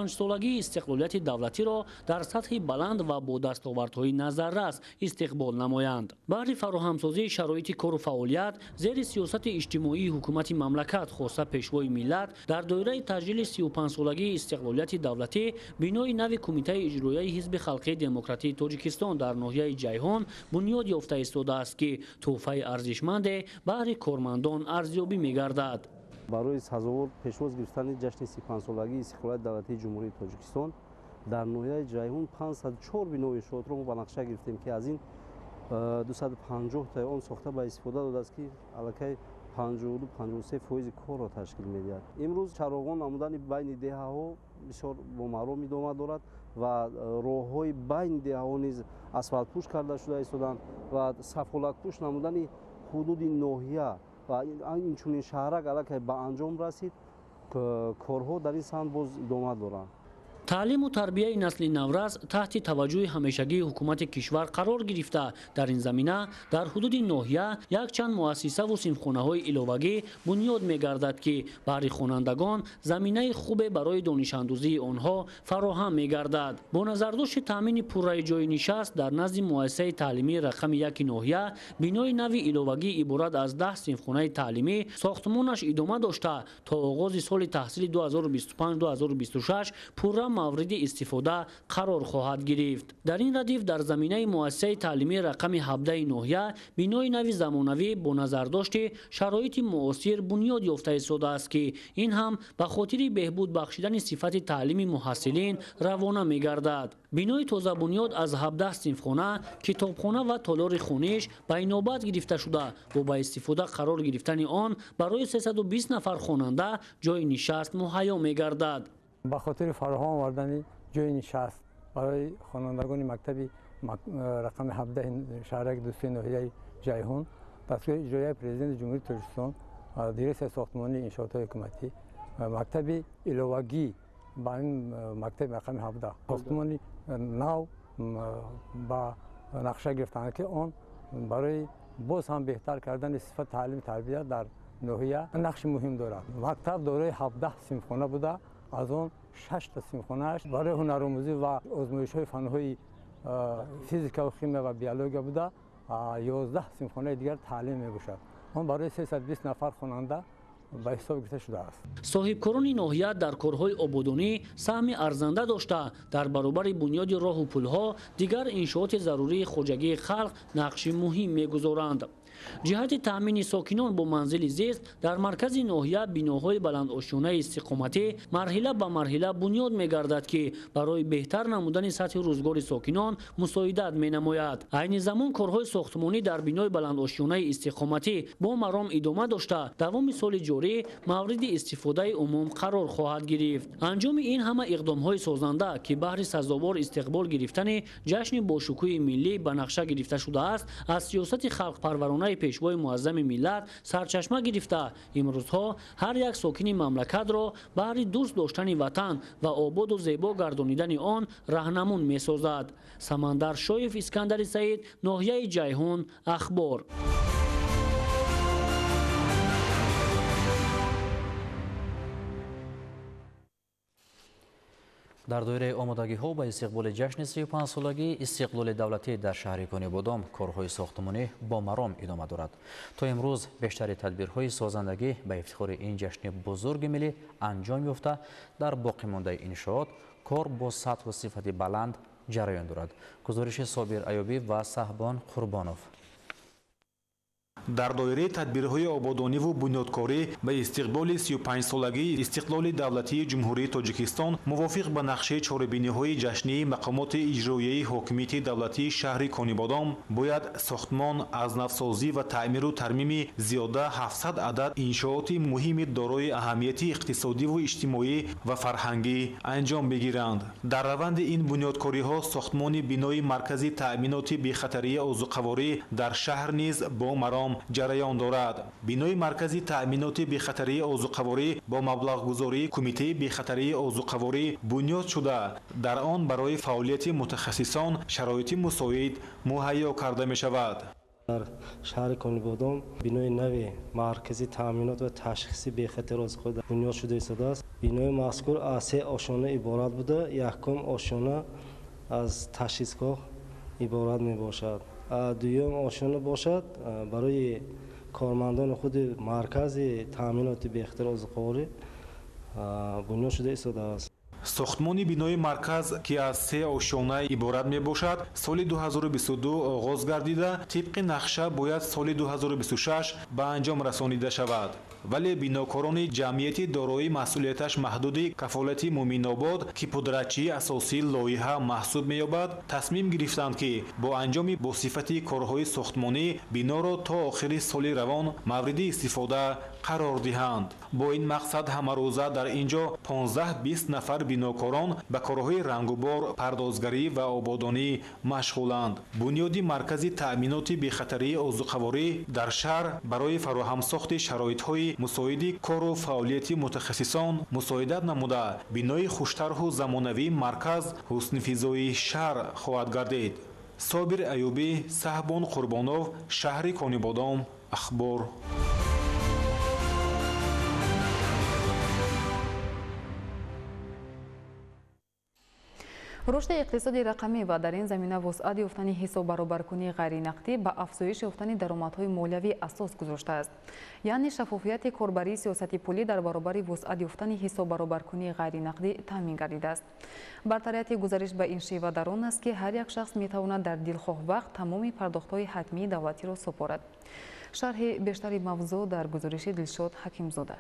[SPEAKER 13] 35-солагии истиқлолияти давлатиро дар сатҳи баланд ва бо дастовардҳои назаррас истиқбол намоянд. баҳри фароҳамсозии шароити кору фаъолият зери сиёсати иҷтимоии ҳукумати мамлакат хоса пешвои миллат дар доираи таҷлили 35-солагии истиқлолияти давлатӣ бинои нави кумитаи иҷроияи ҳизби халқии демократии тоҷикистон дар ноҳияи ҷайҳон бунёд ёфта истодааст ки тӯҳфаи арзишманде баҳри кормандон арзёбӣ мегардад.
[SPEAKER 14] барои сазовор пешвоз гирифтани ҷашни 35-солагии истиқлолияти давлатии ҷумҳурии Тоҷикистон дар ноҳияи ҷайҳон 504 бинои иншоотро мо ба нақша гирифтем ки аз ин 250 таи он сохта ба истифода додааст ки аллакай 52-53% корро ташкил медиҳад. имрӯз чароғон намудани байни деҳаҳо бисёр бо маром идома дорад ва роҳҳои байни деҳаҳо низ асфалтпӯш карда шуда истоданд ва сафҳолакпӯш намудани ҳудуди ноҳия ва инчунин шаҳрак аллакай ба анҷом расид. корҳо дар ин самт боз идома доранд.
[SPEAKER 13] таълиму тарбияи насли наврас таҳти таваҷҷӯҳи ҳамешагии ҳукумати кишвар қарор гирифта, дар ин замина дар ҳудуди ноҳия якчанд муассисаву симхонаҳои иловагӣ бунёд мегардад ки баҳри хонандагон заминаи хубе барои донишандӯзии онҳо фароҳам мегардад. бо назардошти таъмини пурраи ҷои нишаст дар назди муассисаи таълимии рақами 1 ноҳия бинои нави иловагӣ иборат аз 10 симхонаи таълимӣ сохтмонаш идома дошта то оғози соли таҳсили 2025-2026 пурра мавриди истифода қарор хоҳад гирифт. дар ин радиф дар заминаи муассисаи таълимии рақами 17 ноҳия бинои нави замонавӣ бо назардошти шароити муосир бунёд ёфта истодааст ки ин ҳам ба хотири беҳбуд бахшидани сифати таълими муҳассилин равона мегардад. бинои тозабунёд аз 17 синфхона, китобхона ва толори хуниш ба инобат гирифта шуда бо ба истифода қарор гирифтани он барои 320 нафар хонанда ҷои нишаст муҳайё мегардад.
[SPEAKER 15] ба хотири фароҳам овардани ҷои нишаст барои хонандагони мактаби рақами 17 шаҳраки дӯстии ноҳияи ҷайҳон дастури иҷроияи президенти ҷумҳурии Тоҷикистон, дирексияи сохтмонии иншоотҳои ҳукуматӣ, мактаби иловагӣ ба ин мактаби рақами 17 сохтмони нав ба нақша гирифтанд ки он барои боз ҳам беҳтар кардани сифат таълими тарбия дар ноҳия нақши муҳим дорад. мактаб дорои 17 симхона буда аз он 6 та симхонааш барои ҳунаромӯзӣ ва озмоишҳои фанҳои физикаву химия ва биология буда 11 симхонаи дигар таълим мебошад. он барои 320 нафар хонанда ба ҳисоб гирифта шудааст.
[SPEAKER 13] соҳибкорони ноҳия дар корҳои ободонӣ саҳми арзанда дошта дар баробари бунёди роҳу пулҳо дигар иншооти зарурии хоҷагии халқ нақши муҳим мегузоранд. ҷиҳати таъмини сокинон бо манзили зист дар маркази ноҳия биноҳои баландошёнаи истиқоматӣ марҳила ба марҳила бунёд мегардад ки барои беҳтар намудани сатҳи рӯзгори сокинон мусоидат менамояд. айни замон корҳои сохтмонӣ дар бинои баландошёнаи истиқоматӣ бо маром идома дошта давоми соли ҷорӣ بانکداری مورد استفاده عموم قرار خواهد گرفت. انجام این همه اقدام‌های سازنده که بهر سزاوار استقبال گرفتن جشن باشکوه ملی به نقشه گرفته شده است، از سیاست خلق پرورانه پیشوای معظم ملت سرچشمه گرفته امروزها هر یک ساکن مملکت را بهر دوست داشتن وطن و آباد و زیبا گردانیدن آن راهنمون می‌سازد. سمندر شایف اسکندر سعید، ناحیه جیهون، اخبار.
[SPEAKER 2] در دوره آمادگی‌ها به استقبال جشن 35 سالگی استقلال دولتی در شهر کنیبادام کارهای ساختمانی با مرام ادامه دارد. تا امروز بیشتر تدبیرهای سازندگی به افتخار این جشن بزرگ ملی انجام یافته. در باقی مانده انشاءات کار با سطح و صفت بلند جریان دارد. گزارش صابر ایوبی و صاحبان قربانوف.
[SPEAKER 16] در دایره تدبیرهای آبادانی و بنیادکاری به استقبال 35 سالگی استقلال دولتی جمهوری تاجیکستان موافق به نقشه چهاربینی‌های جشنی مقامات اجرایی حاکمیت دولتی شهر کنیبادام باید ساختمان از نوسازی و تعمیر و ترمیم زیاده 700 عدد انشاءات مهم دارای اهمیت اقتصادی و اجتماعی و فرهنگی انجام بگیرند. در روند این بنیادکاری‌ها ساختمان بنای مرکزی تأمینات بی‌خطری آذوقه‌واری در شهر نیز با مرام جریان دارد. بنای مرکزی تأمینات بی‌خطری آذوقه‌واری با مبلغ‌گذاری کمیته بی‌خطری آذوقه‌واری بنیاد شده. در آن برای فعالیت متخصصان شرایط مساعد مهیا کرده می شود.
[SPEAKER 17] در شهر کنیبادام بنای نوی مرکزی تأمینات و تشخیصی بی‌خطر آذوقه‌واری بنیاد شده است. بنای مذکور از 3 آشانه عبارت بوده. یکم آشانه از تشخیصگاه عبارت می باشد. دوم آشانه باشد برای کارمندان خود مرکز تأمینات بی‌خطر آذوقه‌واری بنیاد شده است.
[SPEAKER 16] ساختمان بنای مرکز که از 3 آشانه عبارت می باشد سال 2022 آغاز گردیده طبق نقشه باید سال 2026 به انجام رسانیده شود. ولی بناکاران جمعیت دارای مسئولیتش محدود کفالت مومن آباد که پدرچی اساسی لایحه محسوب می‌یابد تصمیم گرفتند که با انجام با صفت کارهای ساختمانی بنا را تا آخر سال روان مورد استفاده قرار دهند. با این مقصد همه روزه در اینجا 15-20 نفر بناکاران به کارهای رنگوبار، پردازگری و آبادانی مشغولند. بنیادی مرکزی تأمینات بی‌خطری آذوقه‌واری در شهر برای فراهم ساخت شرایط‌های مساعد کار و فعالیت متخصصان مساعدت نموده بنای خوش‌طرح و زمانوی مرکز حسن فضای شهر خواهد گردید. صابر ایوبی، صاحبان قربانوف، شهر کنیبادام، اخبار.
[SPEAKER 1] رشد اقتصادی رقمی و در این زمینه وسعت یافتن حساب برابرکنی غیر نقدی به افزایش یافتن درآمدهای مالیوی اساس گذاشته است. یعنی شفافیت کاربری سیاست پولی در برابر وسعت یافتن حساب برابرکنی غیر نقدی تامین گردیده است. برتریت گزارش به این شیوه در آن است که هر یک شخص می تواند در دلخواه وقت تمام پرداخت‌های حتمی دولتی را سپارد. شرح بیشتر موضوع در گزارش دلشاد حکیمزاده.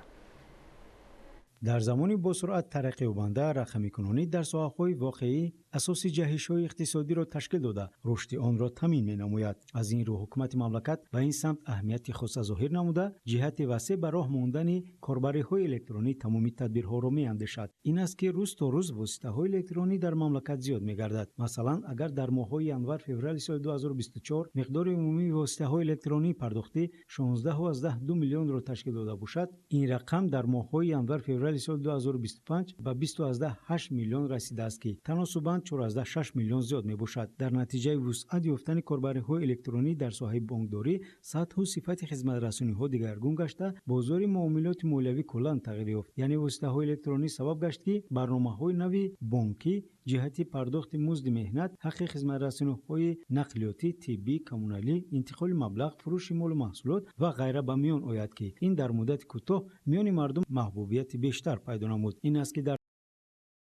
[SPEAKER 18] در زمانی با سرعت ترقی یابنده رقم‌کنونی در ساحه‌های واقعی اساس جهش‌های اقتصادی را تشکیل داده رشد آن را تامین می‌نماید. از این رو حکومت مملکت به این سمت اهمیت خاص ظاهر نموده جهت وسیع به راه ماندن کاربری‌های الکترونی تمامی تدبیرها را می‌اندیشد. این است که روز تا روز واسطه‌های الکترونی در مملکت زیاد می‌گردد. مثلا اگر در ماه‌های ینور فوریه سال 2024 مقدار عمومی واسطه‌های الکترونی پرداختی 16.2 میلیون را تشکیل داده باشد، این رقم در ماه‌های ینور فوریه سال 2025 به 20.8 میلیون رسیده است که تناسباً 4.6 میلیون زیاد می باشد. در نتیجه وسعت یافتن کاربری‌های الکترونی در ساحه بانکداری سطح و صفت خدمت رسانی‌ها دگرگون گشته بازار معاملات مالیوی کلاً تغییر یافت. یعنی واسطه‌های الکترونی سبب گشت که برنامه‌های نوی بانکی جهت پرداخت مزد مهنت، حق خدمت رسانی‌های نقلیاتی، طبی، کمونالی، انتقال مبلغ، فروش مال و محصولات و غیره به میان آید که این در مدت کوتاه میان مردم محبوبیت بیشتر پیدا نمود. این است که در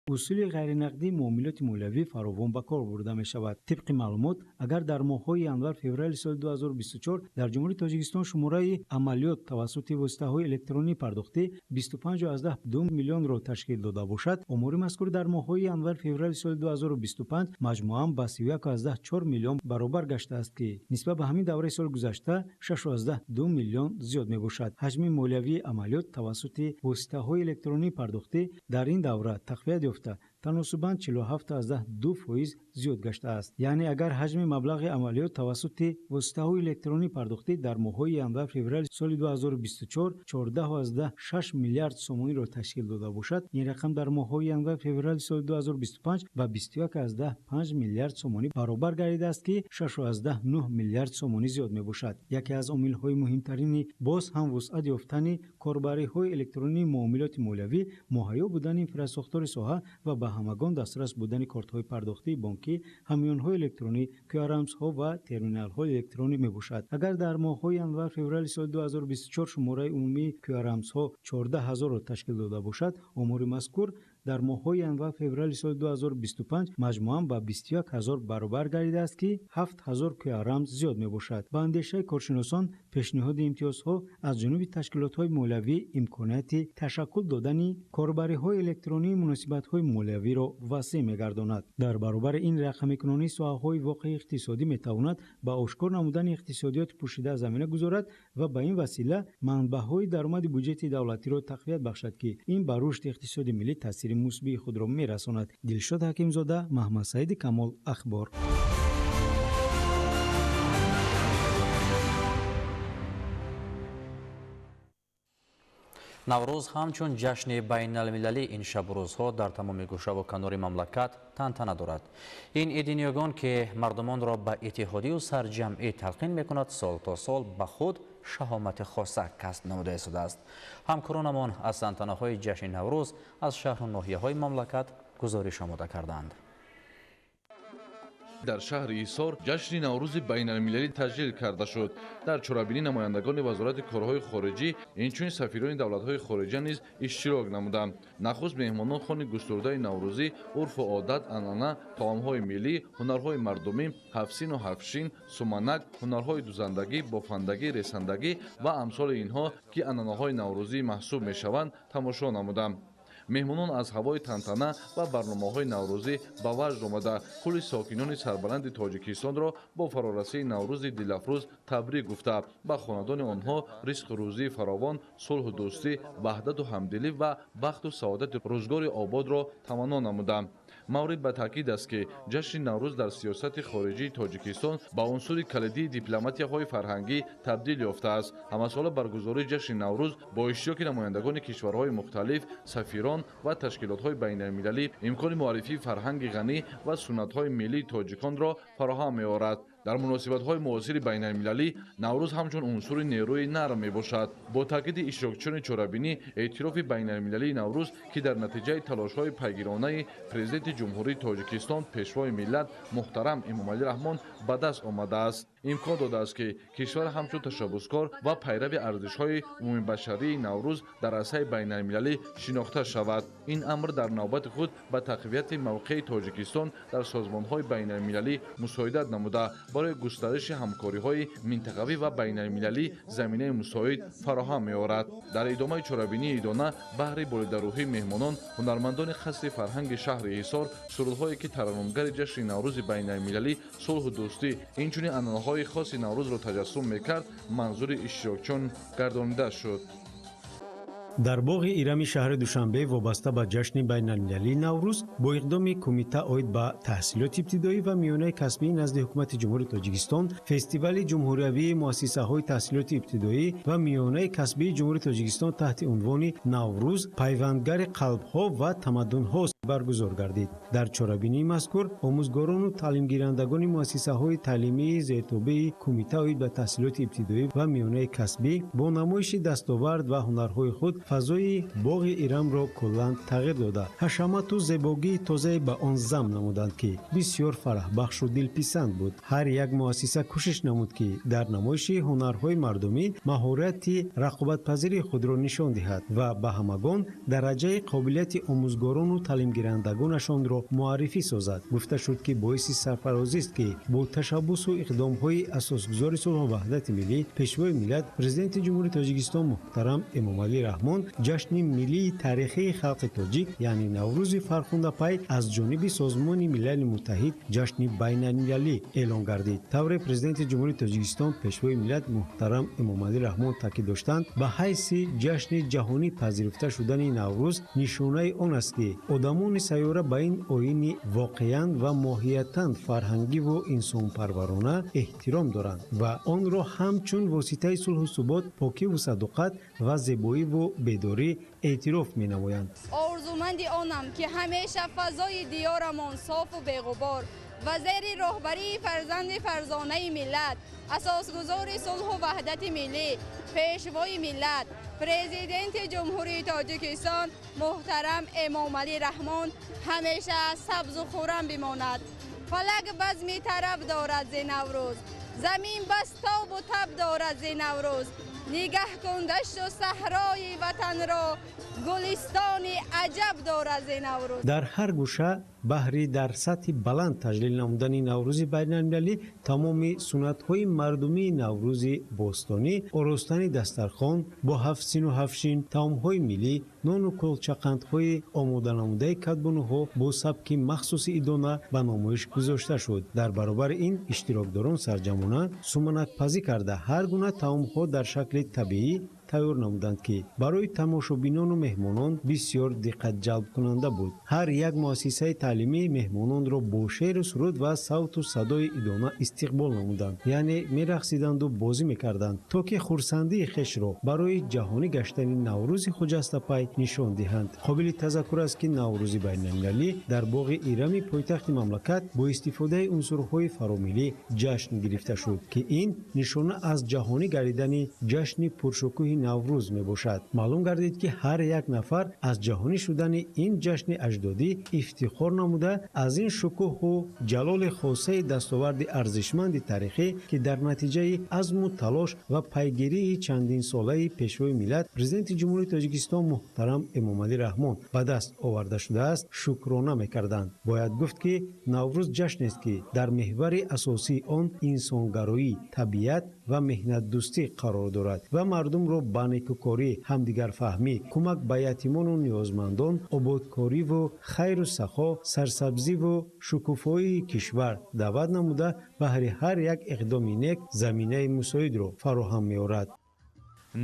[SPEAKER 18] اصول غیرنقدی معاملات مولوی فراوان به کار برده می شود. طبق معلومات اگر در ماه‌های ینور فوریه سال 2024 در جمهوری تاجیکستان شماره عملیات توسط واسطه‌های الکترونی پرداختی 25.2 میلیون را تشکیل داده باشد، امور مذکور در ماه‌های ینور فوریه سال 2025 مجموعاً به 31.4 میلیون برابر گشته است که نسبت به همین دوره سال گذشته 6.2 میلیون زیاد می باشد. حجم مولوی عملیات توسط واسطه‌های الکترونی پرداختی در این دوره تقویت یافته تناسباً 47.2% زیاد گشته است. یعنی اگر حجم مبلغ عملیات توسط واسطه‌های الکترونی پرداختی در ماه‌های ینور فوریه سال 2024 14.6 میلیارد سومانی را تشکیل داده باشد، این رقم در ماه‌های ینور فوریه سال 2025 به 21.5 میلیارد سومانی برابر گردیده است که 6.9 میلیارد سومانی زیاد می باشد. یکی از عامل‌های مهمترین باز هم وسعت یافتن کاربری‌های الکترونی معاملات مولوی مهیا بودن اینفراساختور ساحه و به همگان دسترس بودن کارت‌های پرداختی بانکی، همیان‌های الکترونی، کیارمزها و ترمینال‌های الکترونی میباشد. اگر در ماه‌های ینور فوریه سال 2024 شماره عمومی کیارمزها 14000 را تشکیل داده باشد، امور مذکور در ماه‌های ینور فوریه سال 2025 مجموعاً به 21000 برابر گردیده است که 7000 کیارمز زیاد میباشد. با اندیشه کارشناسان پیشنهاد امتیازها از جانب تشکیلات‌های مولوی امکانات تشکل دادن کاربری‌های الکترونی مناسبت‌های مولوی را وسیع می‌گرداند. در برابر این رقم کنونی ساحه‌های واقعی اقتصادی می‌تواند با آشکار نمودن اقتصادیات پوشیده زمینه گذارد و به این وسیله منبع‌های درآمد بودجه دولتی را تقویت بخشد که این بر رشد اقتصادی ملی تاثیر مثبت خود را می‌رساند. دلشاد حکیمزاده، محمد سعید کمال، اخبار.
[SPEAKER 2] наврӯз ҳамчун ҷашни байналмилалӣ ин шабрӯзҳо дар тамоми гӯшаву канори мамлакат тантана дорад. ин иди нигон ки мардумонро ба иттиҳодию сарҷамъӣ талқин мекунад, сол то сол ба худ шаҳомати хоса касб намуда истодааст. ҳамкоронамон аз тантанаҳои ҷашни наврӯз аз шаҳру ноҳияҳои мамлакат гузориш омода карданд.
[SPEAKER 19] дар шаҳри ҳисор ҷашни наврӯзи байналмилалӣ таҷлил карда шуд. дар чорабинӣ намояндагони вазорати корҳои хориҷӣ инчунин сафирони давлатҳои хориҷа низ иштирок намуданд. нахуст меҳмонон хони густурдаи наврӯзӣ, урфу одат, анъана, таомҳои миллӣ, ҳунарҳои мардумӣ, ҳафсину ҳафшин, суманак, ҳунарҳои дузандагӣ, бофандагӣ, ресандагӣ ва амсоли инҳо ки анъанаҳои наврӯзӣ маҳсуб мешаванд тамошо намуданд. меҳмонон аз ҳавои тантана ва барномаҳои наврӯзӣ ба ваҷд омада кулли сокинони сарбаланди тоҷикистонро бо фарорасии наврӯзи дилафрӯз табрик гуфта, ба хонадони онҳо ризқу рӯзии фаровон, сулҳу дӯстӣ, ваҳдату ҳамдилӣ ва бахту саодати рӯзгори ободро таманно намуданд. маврид ба таъкид аст ки ҷашни наврӯз дар сиёсати хориҷии тоҷикистон ба унсури калидии дипломатияҳои фарҳангӣ табдил ёфтааст. ҳамасола баргузории ҷашни наврӯз бо иштироки намояндагони кишварҳои мухталиф, сафирон ва ташкилотҳои байналмилалӣ имкони муаррифии фарҳанги ғанӣ ва суннатҳои миллии тоҷиконро фароҳам меорад. дар муносибатҳои муосири байналмилалӣ наврӯз ҳамчун унсури нерӯи нарм мебошад. бо таъкиди иштирокчиёни чорабинӣ, эътирофи байналмилалии наврӯз ки дар натиҷаи талошҳои пайгиронаи президенти ҷумҳурии тоҷикистон пешвои миллат муҳтарам Эмомалӣ Раҳмон ба даст омадааст, имкон додааст ки кишвар ҳамчун ташаббускор ва пайрави арзишҳои умумибашарии наврӯз дар арсаи байналмилалӣ шинохта шавад. ин амр дар навбати худ ба тақвияти мавқеи тоҷикистон дар созмонҳои байналмилалӣ мусоидат намуда, барои густариши ҳамкориҳои минтақавӣ ва байналмилалӣ заминаи мусоид фароҳам меорад. дар идомаи чорабинии дона баҳри болидарӯҳии меҳмонон, ҳунармандони қасри фарҳанги шаҳри ҳисор сурудҳое ки тараннумгари ҷашни наврӯзи байналмилалӣ сулҳу дӯстӣ, инчунин анъанаҳои хоси наврӯзро таҷассум мекард, манзури иштирокчиён гардонида шуд.
[SPEAKER 18] дар боғи ирами шаҳри душанбе вобаста ба ҷашни байналмилалии наврӯз бо иқдоми кумита оид ба таҳсилоти ибтидоӣ ва миёнаи касбии назди ҳукумати ҷумҳурии тоҷикистон фестивали ҷумҳуриявии муассисаҳои таҳсилоти ибтидоӣ ва миёнаи касбии ҷумҳурии тоҷикистон таҳти унвони наврӯз пайвандгари қалбҳо ва тамаддунҳост баргузор гардид. дар чорабинии мазкур омӯзгорону таълимгирандагони муассисаҳои таълимии зертобии кумита оид ба таҳсилоти ибтидоӣ ва миёнаи касбӣ бо намоиши дастовард ва ҳунарҳои худ фазои боғи Ирамро куллан тағйир дода ҳашамату зебогии тозае ба он зам намуданд ки бисёр фараҳбахшу дилписанд буд. ҳар як муассиса кӯшиш намуд ки дар намоиши ҳунарҳои мардумӣ маҳорати рақобатпазирии худро нишон диҳад ва ба ҳамагон дараҷаи қобилияти омӯзгорону таълимгирандагонашонро муаррифӣ созад. гуфта шуд ки боиси сарфарозист ки бо ташаббусу иқдомҳои асосгузори сулҳу ваҳдати миллӣ пешвои миллат президенти ҷумҳурии Тоҷикистон муҳтарам Эмомалӣ Раҳмон ҷашни миллии таърихии халқи тоҷик яъне Наврӯзи фархундапай аз ҷониби Созмони Милали Муттаҳид ҷашни байналмилалӣ эълон гардид. тавре президенти ҷумҳурии Тоҷикистон пешвои миллат муҳтарам Эмомалӣ Раҳмон таъкид доштанд ба ҳайси ҷашни ҷаҳонӣ пазирифта шудани Наврӯз нишонаи он аст ки одамони сайёра ба ин оини воқеан ва моҳиятан фарҳангиву инсонпарварона эҳтиром доранд ва онро ҳамчун воситаи сулҳу субот, покиву садоқат ва зебоиву бедорӣ эътироф менамоянд.
[SPEAKER 20] орзуманди онам ки ҳамеша фазои диёрамон софу беғубор ва зери роҳбарии фарзанди фарзонаи миллат, асосгузори сулҳу ваҳдати миллӣ, пешвои миллат, президенти ҷумҳурии Тоҷикистон муҳтарам Эмомалӣ Раҳмон ҳамеша сабзу хурам бимонад. фалак базми тараб дорад зи Наврӯз, замин бас тобу таб дорад зи Наврӯз. нигоҳ кун дашту саҳрои ватанро, гулистони аҷаб дорад зи Наврӯз.
[SPEAKER 18] дар ҳар гӯша баҳри дар сатҳи баланд таҷлил намудани Наврӯзи байналмилалӣ тамоми суннатҳои мардумии Наврӯзи бостонӣ, оростани дастархон бо 707 таомҳои миллӣ, нону кулчақандҳои омоданамудаи кадбонуҳо бо сабки махсуси идона ба номоиш гузошта шуд. дар баробари ин иштирокдорон сарҷамона суманакпазӣ карда ҳар гуна таомҳо дар шакли табиӣ тайёр намуданд ки барои тамошобинону меҳмонон бисёр диққатҷалбкунанда буд. ҳар як муассисаи таълимӣ меҳмононро бо шеру суруд ва савту садои идона истиқбол намуданд, яъне мерақсиданду бозӣ мекарданд, то ки хурсандии хешро барои ҷаҳонӣ гаштани Наврӯзи Хоҷастапай нишон диҳанд. қобили тазаккур аст ки Наврӯзи байналмилалӣ дар боғи Ирами пойтахти мамлакат бо истифодаи унсурҳои фаромиллӣ ҷашн гирифта шуд ки ин нишона аз ҷаҳонӣ гардидани ҷашни пуршукӯҳи Наврӯз мебошад. маълум гардид ки ҳар як нафар аз ҷаҳонӣ шудани ин ҷашни аҷдодӣ ифтихор намуда аз ин шукӯҳу ҷалоли хосаи дастоварди арзишманди таърихӣ ки дар натиҷаи азму талош ва пайгирии чандинсолаи пешвои миллат президенти ҷумҳурии Тоҷикистон муҳтарам Эмомалӣ Раҳмон ба даст оварда шудааст, шукрона мекарданд. бояд гуфт ки Наврӯз ҷашнест ки дар меҳвари асосии он инсонгароӣ, табиат ва меҳнатдӯстӣ қарор дорад ва мардумро ба некӯкорӣ, ҳамдигарфаҳмӣ, кӯмак ба ятимону ниёзмандон, ободкориву хайру сахо, сарсабзиву шукуфоии кишвар даъват намуда баҳри ҳар як иқдоми нек заминаи мусоидро фароҳам меорад.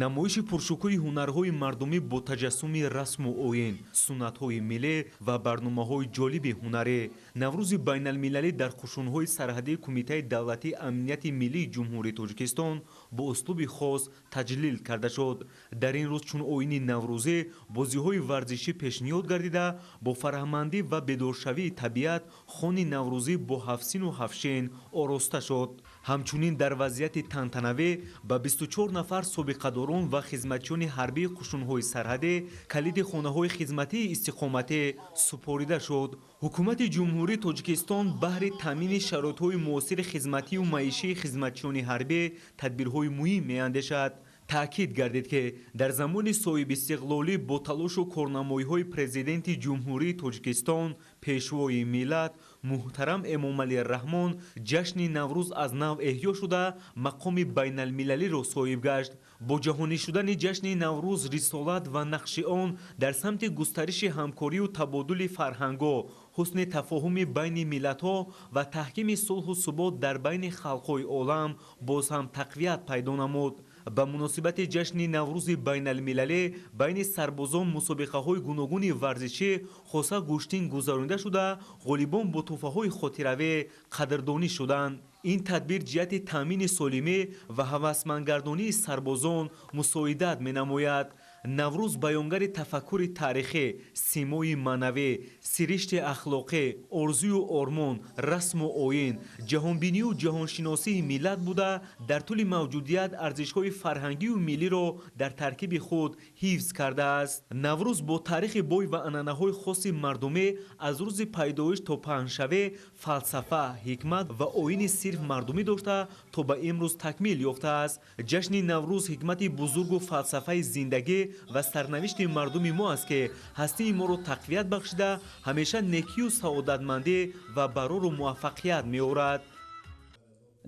[SPEAKER 21] намоиши пуршукӯҳи ҳунарҳои мардумӣ бо таҷассуми расму оин, суннатҳои миллӣ ва барномаҳои ҷолиби ҳунарӣ Наврӯзи байналмилалӣ дар қушунҳои сарҳадии Кумитаи давлатии амнияти миллии ҷумҳурии Тоҷикистон бо услуби хос таҷлил карда шуд. дар ин рӯз чун оини наврӯзӣ бозиҳои варзишӣ пешниҳод гардида бо фараҳмандӣ ва бедоршавии табиат хони наврӯзӣ бо ҳафсину ҳафшин ороста шуд. ҳамчунин дар вазъияти тантанавӣ ба 24 нафар собиқадорон ва хизматчиёни ҳарбии қушунҳои сарҳадӣ калиди хонаҳои хизматии истиқоматӣ супорида шуд. ҳукумати ҷумҳурии Тоҷикистон баҳри таъмини шароитҳои муосири хизматию маишии хизматчиёни ҳарбӣ тадбирҳои муҳим меандешад. таъкид гардид ки дар замони соҳибистиқлолӣ бо талошу корнамоиҳои президенти ҷумҳурии Тоҷикистон пешвои миллат муҳтарам Эмомалӣ Раҳмон ҷашни Наврӯз аз нав эҳё шуда мақоми байналмилалиро соҳиб гашт. бо ҷаҳонӣ шудани ҷашни Наврӯз рисолат ва нақши он дар самти густариши ҳамкорию табодули фарҳангҳо, ҳусни тафоҳуми байни миллатҳо ва таҳкими сулҳу субот дар байни халқҳои олам боз ҳам тақвият пайдо намуд. ба муносибати ҷашни Наврӯзи байналмилалӣ байни сарбозон мусобиқаҳои гуногуни варзишӣ хоса гӯштин гузаронида шуда ғолибон бо тӯҳфаҳои хотиравӣ қадрдонӣ шуданд. ин тадбир ҷиҳати таъмини солимӣ ва ҳавасмандгардонии сарбозон мусоидат менамояд. наврӯз баёнгари тафаккури таърихӣ, симои маънавӣ, сиришти ахлоқӣ, орзую ормон, расму оин, ҷаҳонбинию ҷаҳоншиносии миллат буда дар тӯли мавҷудият арзишҳои фарҳангию миллиро дар таркиби худ ҳифз кардааст. наврӯз бо таърихи бой ва анъанаҳои хоси мардумӣ аз рӯзи пайдоиш то паҳншавӣ фалсафа, ҳикмат ва оини сирф мардумӣ дошта то ба имрӯз такмил ёфтааст. ҷашни наврӯз ҳикмати бузургу фалсафаи зиндагӣ ва сарнавишти мардуми мо аст ки ҳастии моро тақвият бахшида ҳамеша некию саодатмандӣ ва барору муваффақият меорад.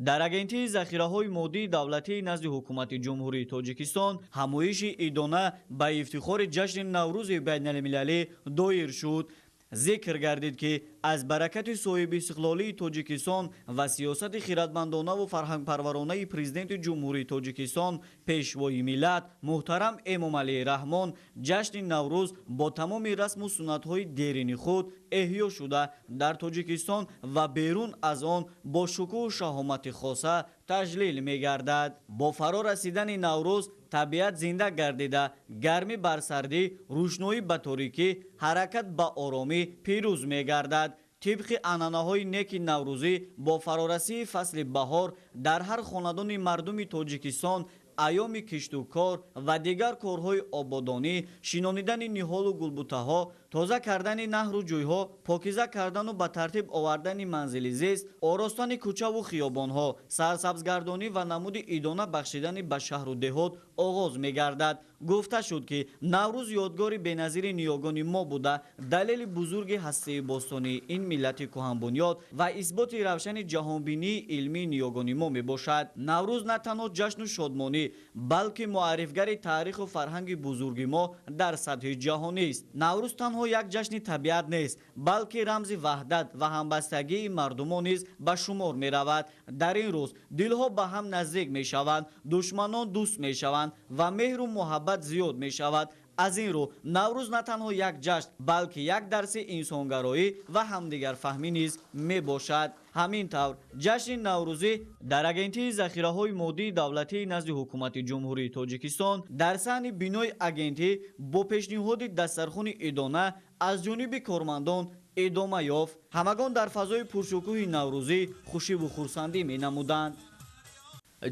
[SPEAKER 4] дар агентии захираҳои моддии давлатии назди ҳукумати ҷумҳурии Тоҷикистон ҳамоиши идона ба ифтихори ҷашни Наврӯзи байналмилалӣ доир шуд. зикр гардид ки аз баракати соҳиби истиқлолии Тоҷикистон ва сиёсати хиратмандонаву фарҳангпарваронаи президенти ҷумҳурии Тоҷикистон пешвои миллат муҳтарам Эмомалии Раҳмон ҷашни Наврӯз бо тамоми расму суннатҳои дерини худ эҳё шуда дар Тоҷикистон ва берун аз он бо шукӯҳу шаҳомати хоса таҷлил мегардад. бо фаро расидани Наврӯз табиат зинда гардида, гармӣ бар сардӣ, рӯшноӣ ба торикӣ, ҳаракат ба оромӣ пирӯз мегардад. тибқи анъанаҳои неки наврӯзӣ бо фарорасии фасли баҳор дар ҳар хонадони мардуми Тоҷикистон айёми кишту кор ва дигар корҳои ободонӣ, шинонидани ниҳолу гулбутаҳо, тоза кардани наҳру ҷӯйҳо, покиза кардану ба тартиб овардани манзили зист, оростани кӯчаву хиёбонҳо, сарсабзгардонӣ ва намуди идона бахшидани ба шаҳру деҳот оғоз мегардад. гуфта шуд ки Наврӯз ёдгори беназири ниёгони мо буда далели бузурги ҳастии бостонии ин миллати кӯҳанбунёд ва исботи равшани ҷаҳонбинии илмии ниёгони мо мебошад. Наврӯз на танҳо ҷашну шодмонӣ, балки муаррифгари таъриху фарҳанги бузурги мо дар сатҳи ҷаҳонист. Наврӯз танҳо як ҷашни табиат нест, балки рамзи ваҳдат ва ҳамбастагии мардумон низ ба шумор меравад. дар ин рӯз дилҳо ба ҳам наздик мешаванд, душманон дӯст мешаванд ва меҳру муҳаббат зиёд мешавад. аз ин рӯ Наврӯз на танҳо як ҷашн, балки як дарси инсонгароӣ ва ҳамдигарфаҳмӣ низ мебошад. ҳамин тавр ҷашни Наврӯзӣ дар агентии захираҳои моддии давлатии назди ҳукумати ҷумҳурии Тоҷикистон дар саҳни бинои агентӣ бо пешниҳоди дастархуни идона аз ҷониби кормандон идома ёфт. ҳамагон дар фазои пуршукӯҳи Наврӯзӣ хушиву хурсандӣ менамуданд.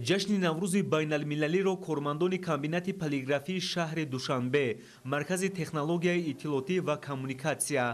[SPEAKER 21] ҷашни наврӯзи байналмилалиро кормандони комбинати полиграфии шаҳри Душанбе, маркази технологияи иттилоотӣ ва коммуникатсия,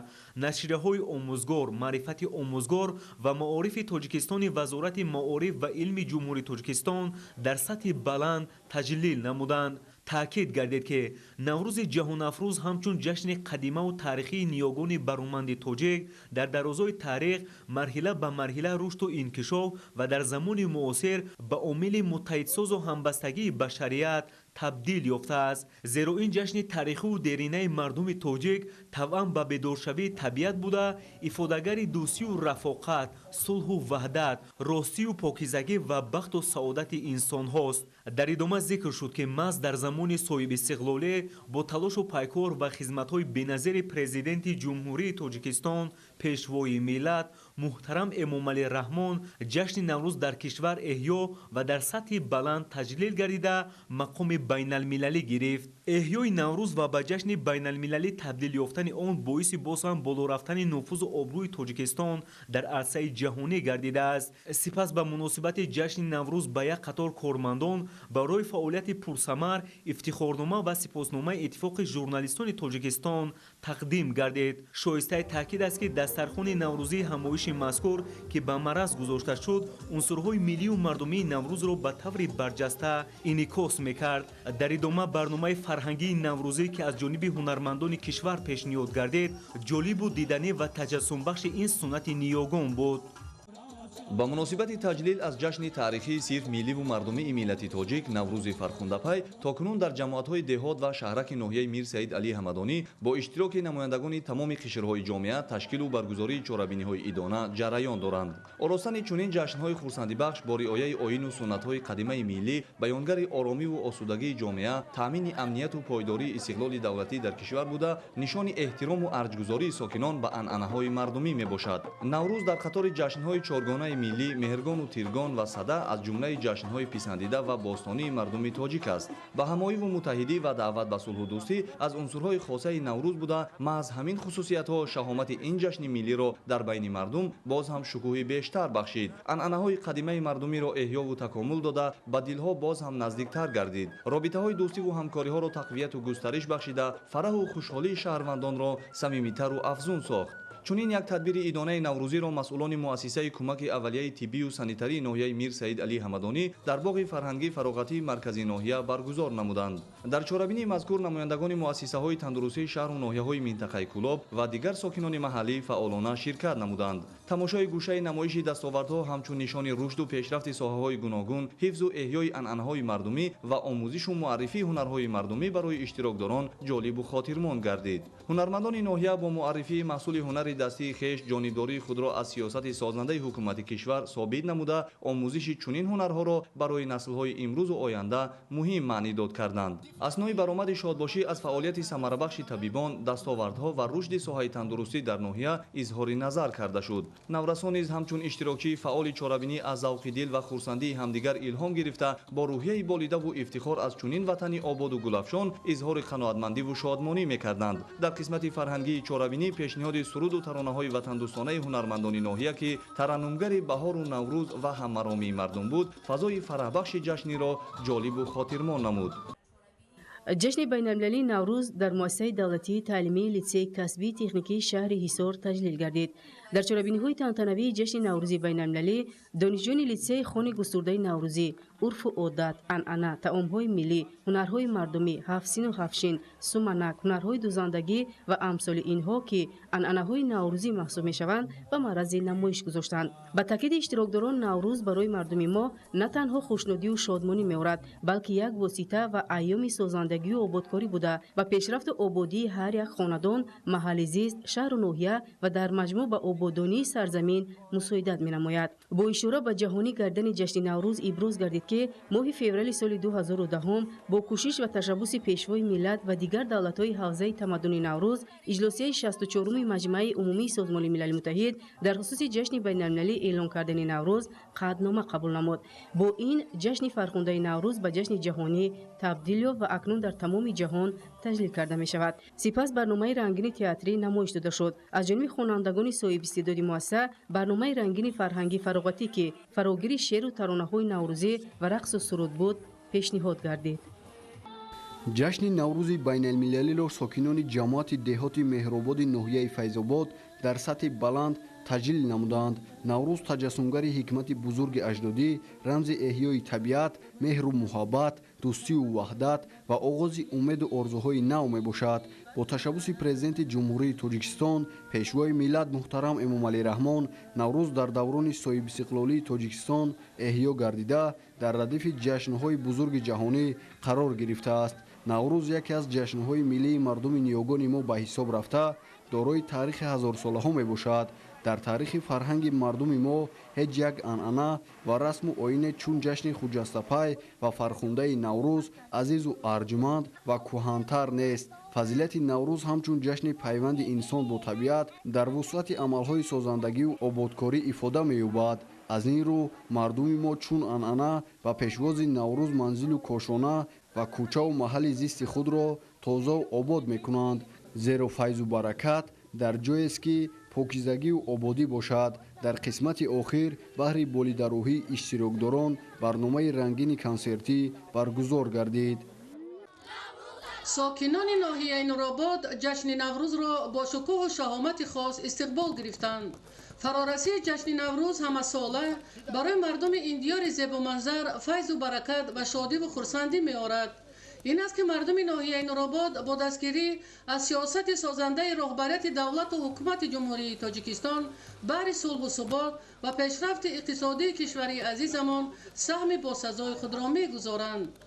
[SPEAKER 21] нашрияҳои омӯзгор, маърифати омӯзгор ва маорифи Тоҷикистони Вазорати маориф ва илми ҷумҳурии Тоҷикистон дар сатҳи баланд таҷлил намуданд. таъкид гардид ки Наврӯзи ҷаҳонафрӯз ҳамчун ҷашни қадимаву таърихии ниёгони баруманди тоҷик дар дарозои таърих марҳила ба марҳила рушду инкишоф ва дар замони муосир ба омили муттаҳидсозу ҳамбастагии башарият табдил ёфтааст. зеро ин ҷашни таърихиву деринаи мардуми тоҷик тавъан ба бедоршавии табиат буда ифодагари дӯстию рафоқат, сулҳу ваҳдат, ростию покизагӣ ва бахту саодати инсонҳост. дар идома зикр шуд ки маҳз дар замони соҳибистиқлолӣ бо талошу пайкор ва хизматҳои беназири президенти ҷумҳурии Тоҷикистон пешвои миллат муҳтарам Эмомалӣ Раҳмон ҷашни Наврӯз дар кишвар эҳё ва дар сатҳи баланд таҷлил гардида мақоми байналмилалӣ гирифт. эҳёи Наврӯз ва ба ҷашни байналмилалӣ табдил ёфтани он боиси боз ҳам боло рафтани нуфузу обрӯи Тоҷикистон дар арсаи ҷаҳонӣ гардидааст. сипас ба муносибати ҷашни Наврӯз ба як қатор кормандон барои фаъолияти пурсамар ифтихорнома ва сипосномаи Иттифоқи журналистони Тоҷикистон тақдим гардид. шоистаи таъкид аст ки дастархуни наврӯзии ҳамоиши мазкур ки ба мараз гузошта шуд унсурҳои миллию мардумии Наврӯзро ба таври барҷаста инъикос мекард. дар идома барномаи фарҳангии наврӯзӣ ки аз ҷониби ҳунармандони кишвар пешниҳод гардид ҷолибу диданӣ ва таҷассумбахши ин суннати ниёгон буд.
[SPEAKER 22] ба муносибати таҷлил аз ҷашни таърихии сирф милливу мардумии миллати тоҷик Наврӯзи Фархундапай токунун дар ҷамоатҳои деҳот ва шаҳраки ноҳияи Мир Саид Али Ҳамадонӣ бо иштироки намояндагони тамоми қишрҳои ҷомеа ташкилу баргузории чорабиниҳои идона ҷараён доранд. оростани чунин ҷашнҳои хурсандибахш бо риояи оину суннатҳои қадимаи миллӣ баёнгари оромиву осудагии ҷомеа, таъмини амнияту пойдории истиқлоли давлатӣ дар кишвар буда нишони эҳтирому арҷгузории сокинон ба анъанаҳои мардумӣ мебошад. Наврӯз дар қатори ҷашнҳои чоргона افسانه ملی مهرگان و تیرگان و صده از جمله جشن‌های پسندیده و باستانی مردم تاجیک است. به همایی و متحدی و دعوت به صلح و دوستی از عنصرهای خاصه نوروز بوده، محض همین خصوصیت‌ها شهامت این جشن ملی را در بین مردم باز هم شکوهی بیشتر بخشید. عنعنه‌های قدیمی مردمی را احیا و تکامل داده، به دلها باز هم نزدیکتر گردید. رابطه‌های دوستی و همکاری‌ها را تقویت و گسترش بخشیده، فرح و خوشحالی شهروندان را صمیمیتر و افزون ساخت. چنین یک تدبیر ایدانه نوروزی را مسئولان مؤسسه کمک اولیه طبی و سانیتری ناحیه میر سعید علی حمدانی در باغ فرهنگی فراغتی مرکزی ناحیه برگزار نمودند. در چاره‌بینی مذکور نمایندگان مؤسسه‌های تندرستی شهر و ناحیه‌های منطقه کلاب و دیگر ساکنان محلی فعالانه شرکت نمودند. تماشای گوشه نمایش دستاوردها همچون نشان رشد و پیشرفت ساحه‌های گوناگون، حفظ و احیای عنعنه‌های مردمی و آموزش و معرفی هنرهای مردمی برای اشتراکداران جالب و خاطرماند گردید. هنرمندان ناحیه با معرفی محصول هنر دستی خویش جانبداری خود را از سیاست سازنده حکومت کشور ثابت نموده، آموزش چنین هنرها را برای نسل‌های امروز و آینده مهم معنی داد کردند. اثنای برآمد شادباشی از فعالیت ثمربخش طبیبان، دستاوردها و رشد ساحه تندرستی در ناحیه اظهار نظر کرده شد. نورسان نیز همچون اشتراکی فعال چاره‌بینی از ذوق دل و خرسندی همدیگر الهام گرفته، با روحیه بالیده و افتخار از چنین وطنی آباد و گلفشان اظهار قناعتمندی و شادمانی می‌کردند. در قسمت فرهنگی چاره‌بینی پیشنهاد سرود و ترانه‌های وطن دوستانه هنرمندان ناحیه که ترنمگر بهار و نوروز و همرامی مردم بود، فضای فرحبخش جشنی را جالب و خاطرمان نمود.
[SPEAKER 5] جشن بین‌المللی نوروز در مؤسسه دولتی تعلیمی لیسه کسبی تکنیکی شهر حصار تجلیل گردید. در چاره‌بینی‌های تنتنوی جشن نوروزی بین‌المللی، دانشجویان لیسه خوان گسترده نوروزی، عرف و عادت، عنعنه، طعام‌های ملی، هنرهای مردمی، هفسین و هفشین، سومنک، هنرهای دوزندگی و امثال اینها که عنعنه‌های نوروزی محسوب می‌شوند به معرض نمایش گذاشتند. با تاکید اشتراکداران نوروز برای مردم ما نه تنها خوشنودی و شادمانی می‌آورد، بلکه یک واسطه و ایام سازندگی و آبادکاری بوده و پیشرفت آبادی هر یک خاندان، محل زیست، شهر و ناحیه و در مجموع به آبادانی سرزمین مساعدت می‌نماید. با اشاره به جهانی گردن جشن نوروز ابراز گردید که ماه فوریه سال 2010 با کوشش و تشبث پیشوای ملت و دیگر دولت‌های حوزه تمدن نوروز، اجلاسی 64 مجمع عمومی سازمان ملل متحد در خصوص جشن بین‌المللی اعلان کردن نوروز قدنامه قبول نمود. با این جشن فرخنده نوروز به جشن جهانی تبدیل یافت و اکنون در تمام جهان تجلیل کرده می شود. سپس برنامه رنگین تئاتری نمایش داده شد. از جانب خوانندگان صاحب استعداد مؤثر برنامه رنگین فرهنگی فراغتی که فراگیر شعر و ترانه‌های نوروزی و رقص و سرود بود پیشنهاد گردید.
[SPEAKER 6] جشن نوروز بین المللی را ساکنان جماعت دهات مهرآباد ناحیه فیض‌آباد در سطح بلند تجلیل نمودند. نوروز تجسمگر حکمت بزرگ اجدادی، رمز احیای طبیعت، مهر و محبت، دوستی و وحدت و آغاز امید و آرزوهای نو می باشد. با تشبث پرزیدنت جمهوری تاجیکستان، پیشوای ملت محترم امام علی رحمان، نوروز در دوران صاحب استقلالی تاجیکستان احیا گردیده در ردیف جشن‌های بزرگ جهانی قرار گرفته است. نوروز یکی از جشن‌های ملی مردم نیاگان ما به حساب رفته دارای تاریخ هزار ساله ها می باشد. در تاریخ فرهنگ مردم ما هیچ یک عنعنه و رسم و آیین چون جشن خجسته‌پای و فرخنده نوروز عزیز و ارجمند و کهن‌تر نیست. فضیلت نوروز همچون جشن پیوند انسان با طبیعت در وسعت عملهای سازندگی و آبادکاری افاده می‌یابد. از این رو مردم ما چون عنعنه و پیشواز نوروز منزل و کاشانه و کوچه و محل زیست خود را تازه و آباد می‌کنند. زیرا فیض و برکت در جایی است که پاکیزگی و آبادی باشد. در قسمت آخر بهر بالیدروحی اشتراکداران برنامه رنگین کنسرتی برگزار گردید.
[SPEAKER 23] ساکنان ناحیه نورآباد جشن نوروز را با شکوه و شهامت خاص استقبال گرفتند. فرارسی جشن نوروز همه ساله برای مردم این دیار زیبا منظر فیض و برکت و شادی و خرسندی می‌آورد. این است که مردم ناحیه نورآباد با دستگیری از سیاست سازنده رهبریت دولت و حکومت جمهوری تاجیکستان بر صلح و ثبات و پیشرفت اقتصادی کشوری عزیزمان سهم باسزای خود را می‌گذارند.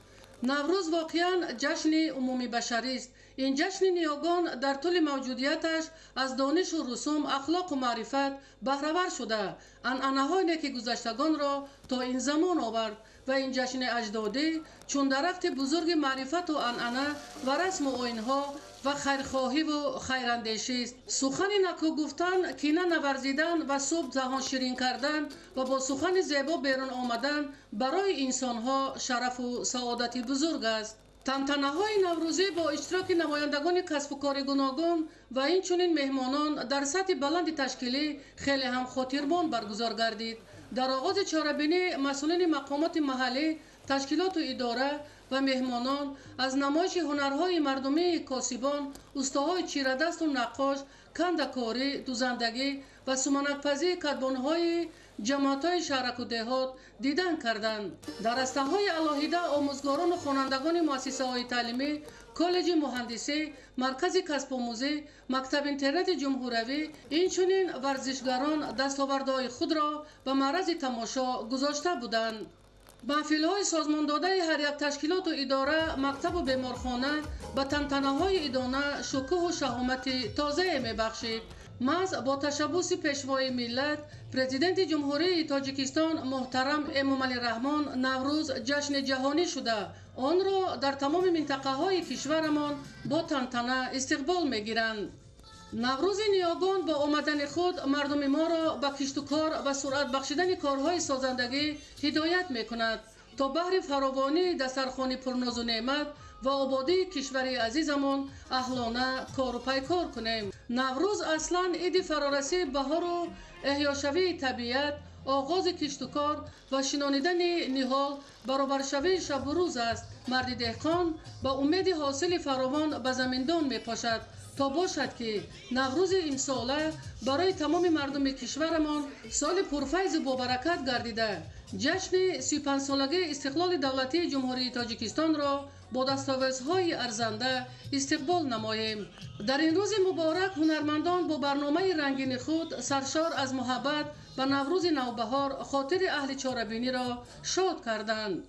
[SPEAKER 23] نوروز واقعاً جشن عمومی بشری است. این جشن نیاگان در طول موجودیتش از دانش و رسوم، اخلاق و معرفت بهره‌ور شده، عنعنه‌های نیک گذشتگان را تا این زمان آورد و این جشن اجدادی چون درخت بزرگ معرفت و عنعنه و رسم و آیین‌ها و خیرخواهی و خیراندیشی است. سخن نکو گفتن، کینه نورزیدن و صبح دهان شیرین کردن و با سخن زیبا بیرون آمدن برای انسان‌ها شرف و سعادت بزرگ است. تنتنه‌های نوروزی با اشتراک نمایندگان کسب و کار گوناگون و اینچنین مهمانان در سطح بلند تشکیلی خیلی هم خاطربان برگزار گردید. در آغاز چاره‌بینی مسئولین مقامات محلی، تشکیلات و اداره و مهمانان از نمایش هنرهای مردمی کاسبان، استاهای چیره‌دست و نقاش، کنده‌کاری، دوزندگی و سمنک‌پزی کدبان‌های جماعت‌های شهرک و دهات دیدن کردند. در رسته‌های علاهیده آموزگاران و خوانندگان مؤسسه‌های تعلیمی، کالج مهندسی، مرکز کسب آموزی، مکتب اینترنت جمهوروی، اینچنین ورزشگران دستاوردهای خود را به معرض تماشا گذاشته بودند. محفل‌های سازمان داده هر یک تشکیلات و اداره، مکتب و بیمارخانه به تنتنه‌های ادانه شکوه و شهامت تازه می‌بخشید. محض با تشبث پیشوای ملت، پرزیدنت جمهوری تاجیکستان محترم امامعلی رحمان نوروز جشن جهانی شده آن را در تمام منطقه‌های کشورمان با تنتنه استقبال می‌گیرند. نوروز نیاگان با آمدن خود مردم ما را به کشت و کار و سرعت بخشیدن کارهای سازندگی هدایت می‌کند تا بهر فراوانی دسترخوان پرناز و نعمت و آبادی کشور عزیزمان اهلانه کار و پیکار کنیم. نوروز اصلا عید فرارسی بهار و احیاشوی طبیعت، آغاز کشت و کار و شنانیدن نهال برابرشوی شب و روز است. مرد دهقان با امید حاصل فراوان به زمیندان می‌پاشد تا باشد که نوروز این ساله برای تمام مردم کشورمان سال پرفیض و بابرکت گردیده جشن 35 سالگی استقلال دولتی جمهوری تاجیکستان را با دستاویزهای ارزنده استقبال نماییم. در این روز مبارک هنرمندان با برنامه رنگین خود سرشار از محبت به نوروز نوبهار خاطر اهل چاره‌بینی را شاد کردند.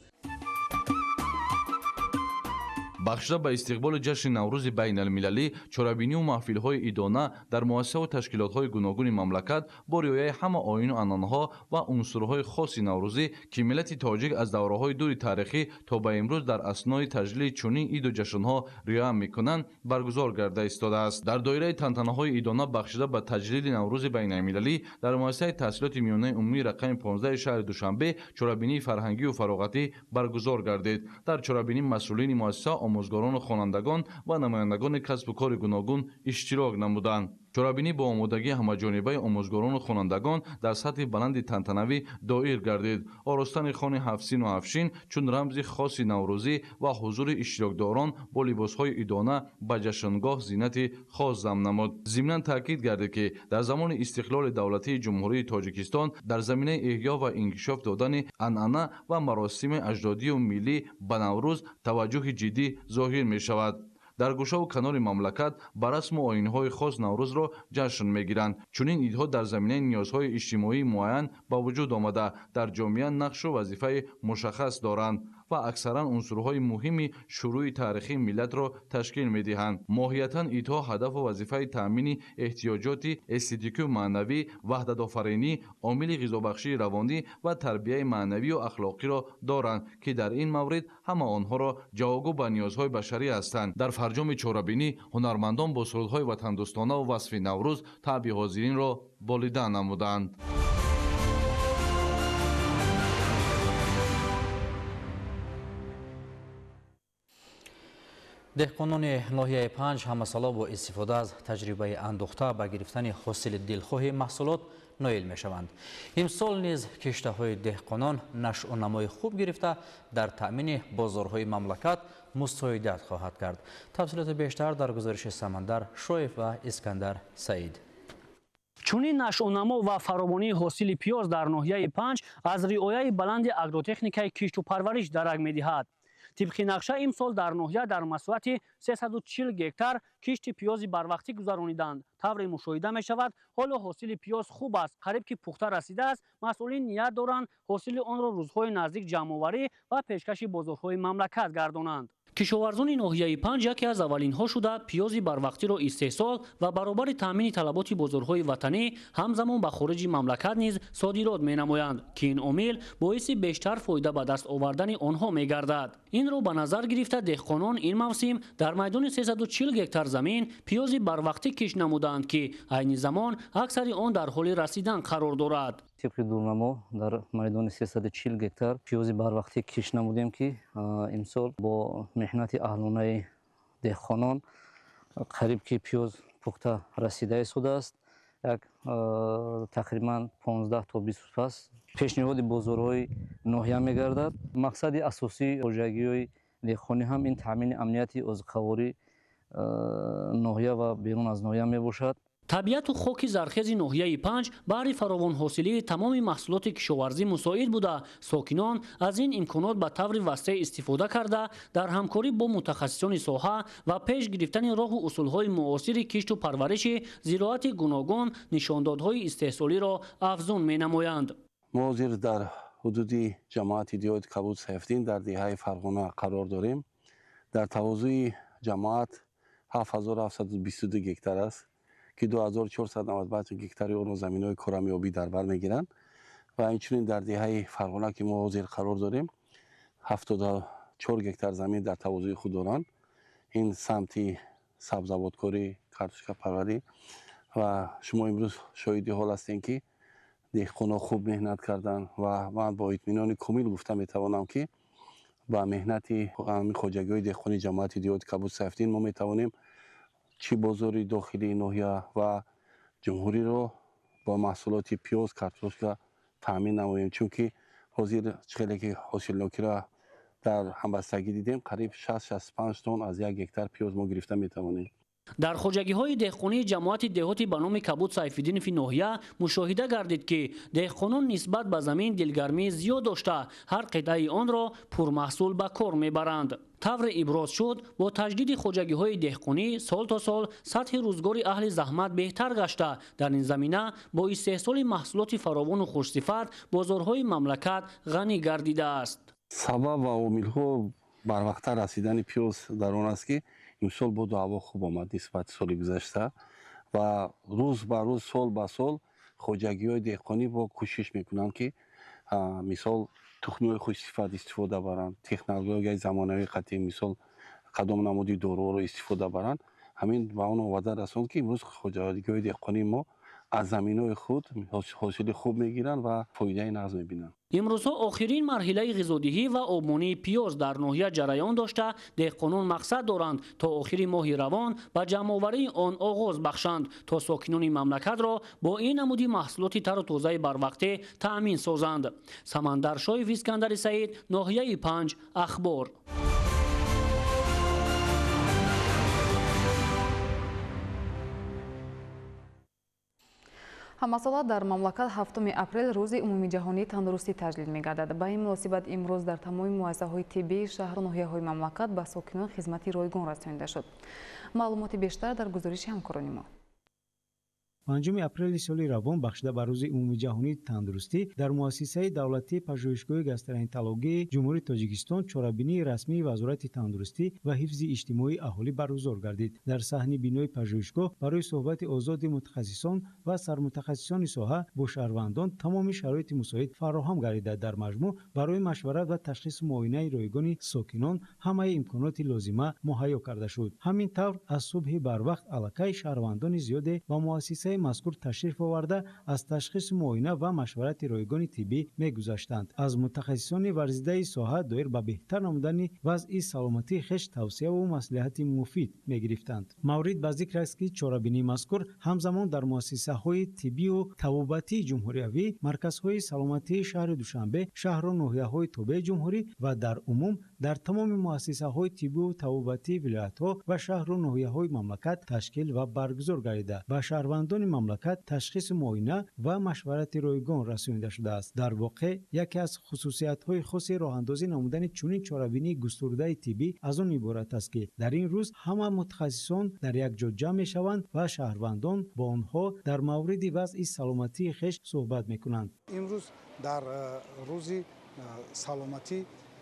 [SPEAKER 19] бахшида ба истиқболи ҷашни наврӯзи байналмилалӣ чорабинӣ ва маҳфилҳои идона дар муассисаву ташкилотҳои гуногуни мамлакат бо риояи ҳама оину анъанаҳо ва унсурҳои хоси наврӯзӣ ки миллати тоҷик аз давраҳои дури таърихӣ то ба имрӯз дар аснои таҷлили чунин иду ҷашнҳо риоя мекунанд баргузор гарда истодааст. дар доираи тантанаҳои идона бахшида ба таҷлили наврӯзи байналмилалӣ дар муассисаи таҳсилоти миёнаи умумии рақами 15 шаҳри душанбе чорабинии фарҳангиву фароғатӣ баргузор гардид. дар чорабинӣ масъулини муассиса омӯзгорону хонандагон ва намояндагони касбу кори гуногун иштирок намуданд. чорабинӣ бо омодагии ҳамаҷонибаи омӯзгорону хонандагон дар сатҳи баланди тантанавӣ доир гардид. оростани хони ҳафсину ҳафшин чун рамзи хоси наврӯзӣ ва ҳузури иштирокдорон бо либосҳои идона ба ҷашнгоҳ зиннати хос зам намуд. зимнан таъкид гардид ки дар замони истиқлоли давлатии ҷумҳурии тоҷикистон дар заминаи эҳё ва инкишоф додани анъана ва маросими аҷдодию миллӣ ба наврӯз таваҷҷӯҳи ҷиддӣ зоҳир мешавад. дар гӯшаву канори мамлакат ба расму оинҳои хос наврӯзро ҷашн мегиранд. чунин идҳо дар заминаи ниёзҳои иҷтимоии муайян ба вуҷуд омада дар ҷомеа нақшу вазифаи мушаххас доранд ва аксаран унсурҳои муҳими шурӯи таърихии миллатро ташкил медиҳанд. моҳиятан идҳо ҳадафу вазифаи таъмини эҳтиёҷоти эстетикию маънавӣ, ваҳдатофаринӣ, омили ғизобахшии равонӣ ва тарбияи маънавию ахлоқиро доранд ки дар ин маврид ҳама онҳоро ҷавобгӯ ба ниёзҳои башарӣ ҳастанд. дар фарҷоми чорабинӣ ҳунармандон бо сурудҳои ватандӯстонаву васфи наврӯз таъби ҳозиринро болида намуданд.
[SPEAKER 2] деҳқонони ноҳияи 5 ҳамасало бо истифода аз таҷрибаи андӯхта ба гирифтани ҳосили дилхоҳи маҳсулот ноил мешаванд. имсол низ киштаҳои деҳқонон нашъу намои хуб гирифта дар таъмини бозорҳои мамлакат мусоидат хоҳад кард. тафсилоти бештар дар гузариши Самандар Шоев ва Искандар Саид.
[SPEAKER 13] чунин нашъунамо ва фаровонии ҳосили пиёз дар ноҳияи 5 аз риояи баланди агротехникаи кишту парвариш дарак медиҳад. тибқи нақша имсол дар ноҳия дар масоҳати 340 гектар кишти пиёзи барвақтӣ гузарониданд. тавре мушоҳида мешавад ҳоло ҳосили пиёз хуб аст, қариб ки пухта расидааст. масъулин ният доранд ҳосили онро рӯзҳои наздик ҷамъоварӣ ва пешкаши бозорҳои мамлакат гардонанд. кишоварзони ноҳияи 5 яке аз аввалинҳо шуда пиёзи барвақтиро истеҳсол ва баробари таъмини талаботи бозорҳои ватанӣ ҳамзамон ба хориҷи мамлакат низ содирот менамоянд ки ин омил боиси бештар фоида ба даст овардани онҳо мегардад. инро ба назар гирифта деҳқонон ин мавсим дар майдони 340 гектар замин пиёзи барвақтӣ киш намуданд ки айни замон аксари он дар ҳоли расидан қарор дорад.
[SPEAKER 14] طبق دورنما در میدان 340 گکتار پیوزی بر وقتی کش نمودیم که امسال با محنت اهلانه دهقانان قریب که پیوز پخته رسیده شده است. یک تقریبا 15 تا 20 پس پیشنهاد بازارهای ناحیه میگردد. مقصد اساسی پروژه‌های دهقانی هم این تامین امنیتی عضوخواری ناحیه و بیرون از ناحیه میباشد.
[SPEAKER 13] табиату хоки зархези ноҳияи 5 баҳри фаровонҳосилии тамоми маҳсулоти кишоварзӣ мусоид буда сокинон аз ин имконот ба таври васеъ истифода карда дар ҳамкорӣ бо мутахассисони соҳа ва пеш гирифтани роҳу усулҳои муосири кишту парвариши зироати гуногун нишондодҳои истеҳсолиро афзун менамоянд.
[SPEAKER 3] мо ҳозир дар ҳудуди ҷамоати диҳоти кабуд сайфдин дар диҳаи фарғона қарор дорем. дар тавозуи ҷамоат 7722 гектар аст که 2495 گکتاری اون زمین‌های کرامیابی در بر میگیرند و اینچنین در دهه فرغانه که ما حاضر قرار داریم 74 گکتار زمین در تواضع خود دارند. این سمتی سبزوادکاری، کارتوشکا پروری و شما امروز شاهد حال هستین که دهقانا خوب مهنت کردن و من با اطمینان کامل گفته میتوانم که با مهنت خواجگی‌های دهقانی جماعت دیهات کبود سیفدین ما میتوانیم چی بازاری داخلی ناحیه و جمهوری رو با محصولات پیاز کارتوشکا تامین نماییم چون که حاضر خیلی که حاصلناکی را در همبستگی دیدیم قریب 60-65 تن از یک گکتار پیاز ما گرفته میتوانیم.
[SPEAKER 13] дар хоҷагиҳои деҳқонии ҷамоати деҳоти ба номи кабуд сайфиддинови ноҳия мушоҳида гардид ки деҳқонон нисбат ба замин дилгармии зиёд дошта ҳар қитъаи онро пурмаҳсул ба кор мебаранд. тавре иброз шуд бо таҷдиди хоҷагиҳои деҳқонӣ сол то сол сатҳи рӯзгори аҳли заҳмат беҳтар гашта дар ин замина бо истеҳсоли маҳсулоти фаровону хушсифат бозорҳои мамлакат ғанӣ гардидааст.
[SPEAKER 3] сабаб ва омилҳо барвақта расидани пиёз дар он аст ки имсол боду ҳаво хуб омад нисбати соли гузашта ва рӯз ба рӯз сол ба сол хоҷагиҳои деҳқонӣ бо кӯшиш мекунанд ки мисол тухмиҳои хушсифат истифода баранд, технологияи замонавии қадим мисол кадом намуди доруҳоро истифода баранд. ҳамин ба он оварда расонд ки имрӯз хоҷагиҳои деҳқонӣ мо аз заминҳои худ ҳосили хуб мегиранд ва фоидаи нағз мебинанд.
[SPEAKER 13] имрӯзҳо охирин марҳилаи ғизодиҳӣ ва обмонии пиёз дар ноҳия ҷараён дошта деҳқонон мақсад доранд то охири моҳи равон ба ҷамъоварии он оғоз бахшанд то сокинони мамлакатро бо ин намуди маҳсулоти тару тозаи барвақтӣ таъмин созанд. Самандар Шоев, Искандари Саид, ноҳияи 5, Ахбор.
[SPEAKER 1] ҳамасола дар мамлакат 7 апрел рӯзи умумиҷаҳонии тандурустӣ таҷлил мегардад. Ба ин муносибат имрӯз дар тамоми муассисаҳои тиббии шаҳру ноҳияҳои мамлакат ба сокинон хизмати ройгон расонида шуд. маълумоти бештар дар гузориши ҳамкорони мо.
[SPEAKER 18] 5 апрели соли равон бахшида ба рӯзи умумиҷаҳонии тандурустӣ дар муассисаи давлатии пажӯҳишгоҳи гастроэнтерологии ҷумҳурии Тоҷикистон чорабинии расмии Вазорати тандурустӣ ва ҳифзи иҷтимоии аҳолӣ баргузор гардид. Дар саҳни бинои пажӯҳишгоҳ барои суҳбати озоди мутахассисон ва сармутахассисони соҳа бо шаҳрвандон тамоми шароити мусоид фароҳам гардида дар маҷмӯъ барои машварат ва ташхису муоинаи ройгони сокинон ҳамаи имконоти лозима муҳайё карда шуд. ҳамин тавр аз субҳи барвақт аллакай шаҳрвандони зиёде ба муассисаи мазкур ташриф оварда аз ташхису муоина ва машварати ройгони тиббӣ мегузаштанд. аз мутахассисони варзидаи соҳа доир ба беҳтар намудани вазъи саломатии хеш тавсияву маслиҳати муфид мегирифтанд. маврид ба зикр аст ки чорабинии мазкур ҳамзамон дар муассисаҳои тиббию табобатии ҷумҳуриявӣ, марказҳои саломатии шаҳри Душанбе, шаҳру ноҳияҳои тобеи ҷумҳурӣ ва дар умум дар тамоми муассисаҳои тиббию табобатии вилоятҳо ва шаҳру ноҳияҳои мамлакат ташкил ва баргузор гардида ба шаҳрвандони мамлакат ташхису муоина ва машварати ройгон расонида шудааст. дар воқеъ яке аз хусусиятҳои хоси роҳандозӣ намудани чунин чорабинии густурдаи тиббӣ аз он иборат аст ки дар ин рӯз ҳама мутахассисон дар як ҷо ҷамъ мешаванд ва шаҳрвандон бо онҳо дар мавриди вазъи саломатии хеш суҳбат мекунанд.
[SPEAKER 8] имрӯз дар рӯзи саломатӣ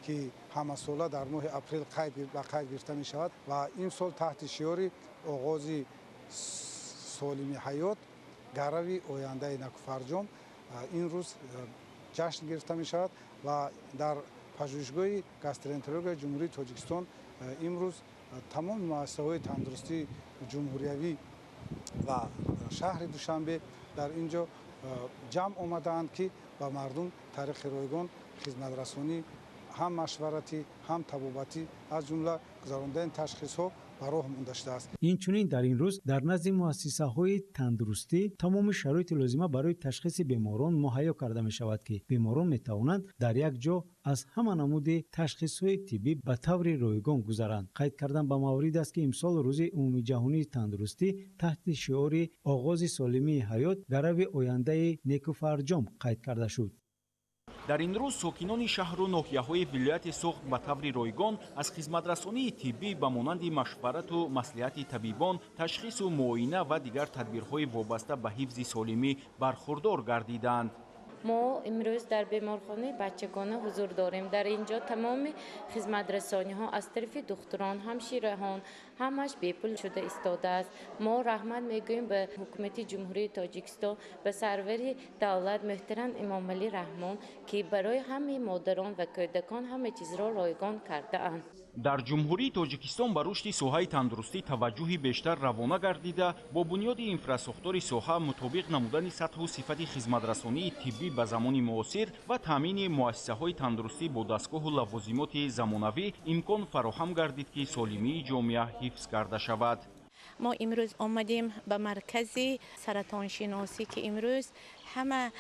[SPEAKER 8] که همه ساله در ماه اپریل قید گرفته می شود و این سال تحت شعار آغاز سالم حیات گروی آینده نکوفرجام این روز جشن گرفته می شود و در پژوهشگاه گاسترونترولوژی جمهوری تاجیکستان امروز تمام مؤسسه‌های تندرستی جمهوریوی و شهر دوشنبه در اینجا جمع آمدند که با مردم طریق رایگان خدمت رسانی هم مشورتی هم طبابتی از جمله گذراندن تشخیص ها به راه مانده است.
[SPEAKER 18] اینچنین در این روز در نزد مؤسسه‌های تندرستی تمام شرایط لازمه برای تشخیص بیماران مهیا کرده می شود که بیماران می توانند در یک جا از همه نمود تشخیص‌های طبی به طور رایگان گذرند. قید کردن به موارد است که امسال روز عمومی جهانی تندرستی تحت شعار آغاز سالمی حیات گروی آینده نیکوفرجام قید کرده شد.
[SPEAKER 11] در این روز ساکنان شهر و ناحیه‌های ولایت سوخت به طور رایگان از خدمترسانی طبی به مانند مشورت و مصلحت طبیبان، تشخیص و معاینه و دیگر تدبیرهای وابسته به حفظ سالمی برخوردار گردیدند.
[SPEAKER 9] ما امروز در بیمارخانه بچگانه حضور داریم. در اینجا تمام خدمت رسانی ها از طرف دکتران، همشیرهان همش بیپول شده ایستاده است. ما رحمت میگوییم به حکومت جمهوری تاجیکستان، به سرور دولت محترم امام علی رحمان که برای همه مادران و کودکان همه چیز را رایگان کرده اند.
[SPEAKER 11] در جمهوری تاجیکستان به رشد ساحه تندرستی توجهی بیشتر روانه گردیده، با بنیاد اینفراساختور ساحه مطابق نمودن سطح و صفت خدمترسانی طبی به زمان معاصر و تامین مؤسسه‌های تندرستی با دستگاه و لوازمات زمانوی امکان فراهم گردید که سالمی جامعه حفظ کرده شود.
[SPEAKER 10] ما امروز آمدیم به مرکز سرطان شناسی که امروز همه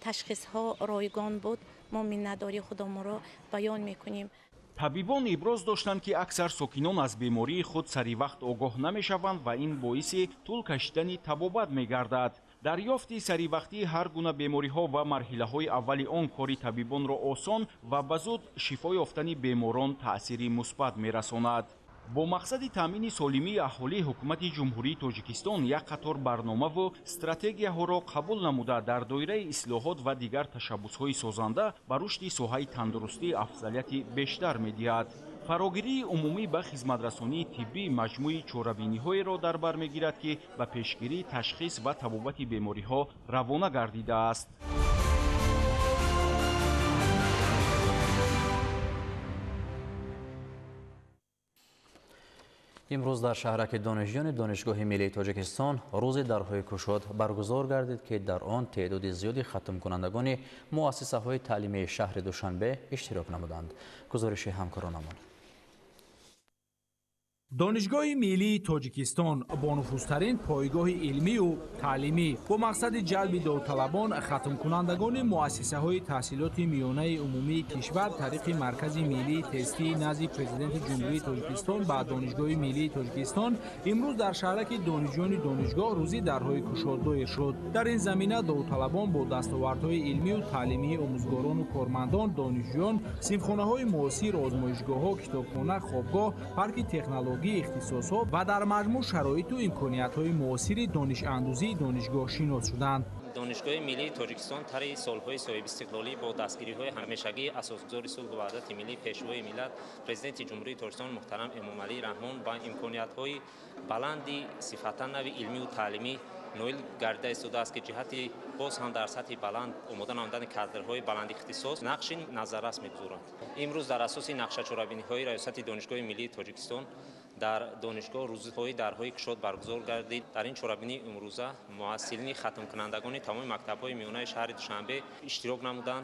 [SPEAKER 10] تشخیص ها رایگان بود. ما منتداری خودمون را بیان میکنیم.
[SPEAKER 11] طبیبان ابراز داشتند که اکثر ساکنان از بیماری خود سری وقت آگاه نمیشوند و این باعث طول کشیدن طبابت میگردد. دریافت سری وقتی هر گونه بیماری ها و مرحله های اولی آن کاری طبیبان را آسان و به زود شفا یافتن بیماران تأثیری مثبت میرساند. با مقصد تامین سالمی اهالی حکومت جمهوری تاجیکستان یک قطار برنامه و استراتژیاها را قبول نموده در دایره اصلاحات و دیگر تشبس‌های سازنده به رشد ساحه تندرستی افضلیت بیشتر می‌دهد. فراگیری عمومی به خدمترسانی طبی مجموعه چاره‌بینی‌های را در بر می‌گیرد که به پیشگیری، تشخیص و طبابت بیماری‌ها روانه گردیده است.
[SPEAKER 2] امروز در شهرک دانشجویان دانشگاه ملی تاجیکستان روز درهای گشاد برگزار گردید که در آن تعداد زیادی ختم کنندگان مؤسسه های تعلیمی شهر دوشنبه اشتراک نمودند. گزارش همکارانمان.
[SPEAKER 21] دانشگاه ملی تاجیکستان با نفوذترین پایگاه علمی و تعلیمی با مقصد جلب داوطلبان ختم کنندگان مؤسسه های تحصیلات میانه عمومی کشور طریق مرکز ملی تستی نزد پرزیدنت جمهوری تاجیکستان با دانشگاه ملی تاجیکستان امروز در شهرک دانشجویان دانشگاه روزی درهای گشاد دایر شد. در این زمینه داوطلبان با دستاوردهای علمی و تعلیمی، آموزگاران و کارمندان، دانشجویان، صنفخانه‌های معاصر، آزمایشگاه‌ها، کتابخانه، خوابگاه، پارک تکنولوژی اختصاص‌ها و در مجموع شرایط و امکانیت‌های معاصر دانش اندوزی دانشگاه شناس شدند.
[SPEAKER 24] دانشگاه ملی تاجیکستان طی سالهای صاحب استقلالی با دستگیری‌های همیشگی اساسگذار صلح و وحدت ملی پیشوای ملت پرزیدنت جمهوری تاجیکستان محترم امام علی رحمان با امکانیت‌های بلندی صفتا نوی علمی و تعلیمی نویل گردیده ایستاده است که جهتی باز هم در سطح بلند آماده نمودن کادرهای بلند اختصاص نقش نظررس می‌گذارند. امروز در اساس نقشه چاره‌بینی‌های ریاست دانشگاه ملی تاجیکستان در دانشگاه روزهای درهای گشاد برگزار گردید. در این چاره‌بینی امروزه محصلین ختم کنندگان تمام مکتب‌های میانه شهر دوشنبه اشتراک نمودند.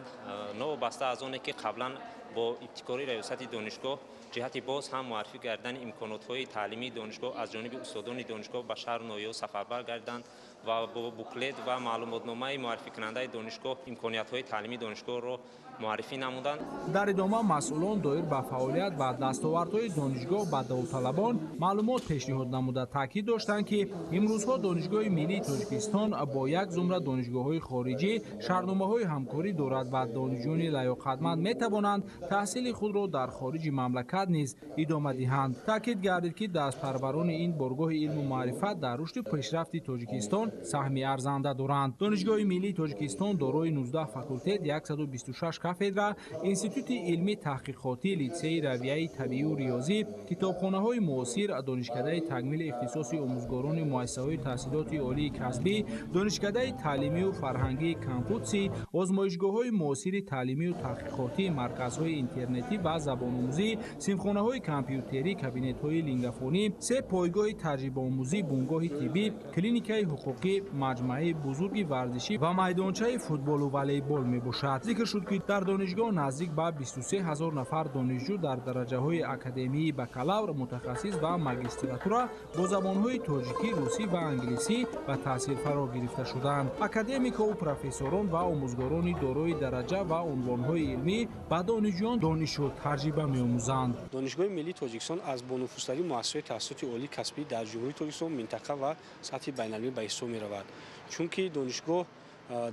[SPEAKER 24] نوبسته از آنکه که قبلا با ابتکاری ریاست دانشگاه جهت باز هم معرفی کردن امکانات‌های تعلیمی دانشگاه از جانب استادان دانشگاه به شهر نویا سفربر گردیدند و با بوکلت و معلوماتنامه معرفی کننده دانشگاه امکانیت‌های تعلیمی دانشگاه را معرفی نمودند.
[SPEAKER 21] در ادامه مسئولان دایر به فعالیت و دستاوردهای دانشگاه به داوطلبان معلومات پیشنهاد نموده تاکید داشتند که امروزها دانشگاه ملی تاجیکستان با یک زمره دانشگاه‌های خارجی شهرنامه‌های همکاری دارد و دانشجویان لیاقتمند می‌توانند تحصیل خود را در خارج مملکت نیز ادامه دهند. تاکید گردید که دستپروران این بارگاه علم و معرفت در رشد پیشرفت تاجیکستان
[SPEAKER 7] سهم ارزنده دارند. دانشگاه ملی تاجیکستان دارای 19 فاکولته، 126 کافدرا، انستیتوت علمی تحقیقاتی، لیسه رویه طبیعی و ریاضی، کتابخانه‌های معاصر، دانشکده تکمیل اختصاصی آموزگاران مؤسسه‌های تحصیلات عالی کسبی، دانشکده تعلیمی و فرهنگی کمپوتسی، آزمایشگاه‌های معاصر تعلیمی و تحقیقاتی، مرکزهای اینترنتی و زبان‌آموزی، سیمخانه‌های کامپیوتری، کابینت‌های لینگوفونی، سه پایگاه تجربه آموزی، بنگاه طبی، کلینیکای حقوقی، مجمع بزرگ ورزشی و میدانچه فوتبال و والیبال میباشد. ذکر شد که در دانشگاه نزدیک به 23000 نفر دانشجو در درجه‌های اکادمی بکالور، متخصص و ماجستراتورا با زبان‌های تاجیکی، روسی و انگلیسی به تحصیل فرا گرفته شدند. اکادمیک‌ها و پروفسوران و آموزگاران دارای درجه و عنوان‌های علمی به دانشجویان دانش و تجربه می‌آموزند.
[SPEAKER 12] دانشگاه ملی تاجیکستان از بانفوذترین مؤسسه‌های تحصیلات عالی کسبی در جمهوری تاجیکستان منطقه و سطح بین‌المللی به حساب می‌رود. چون که دانشگاه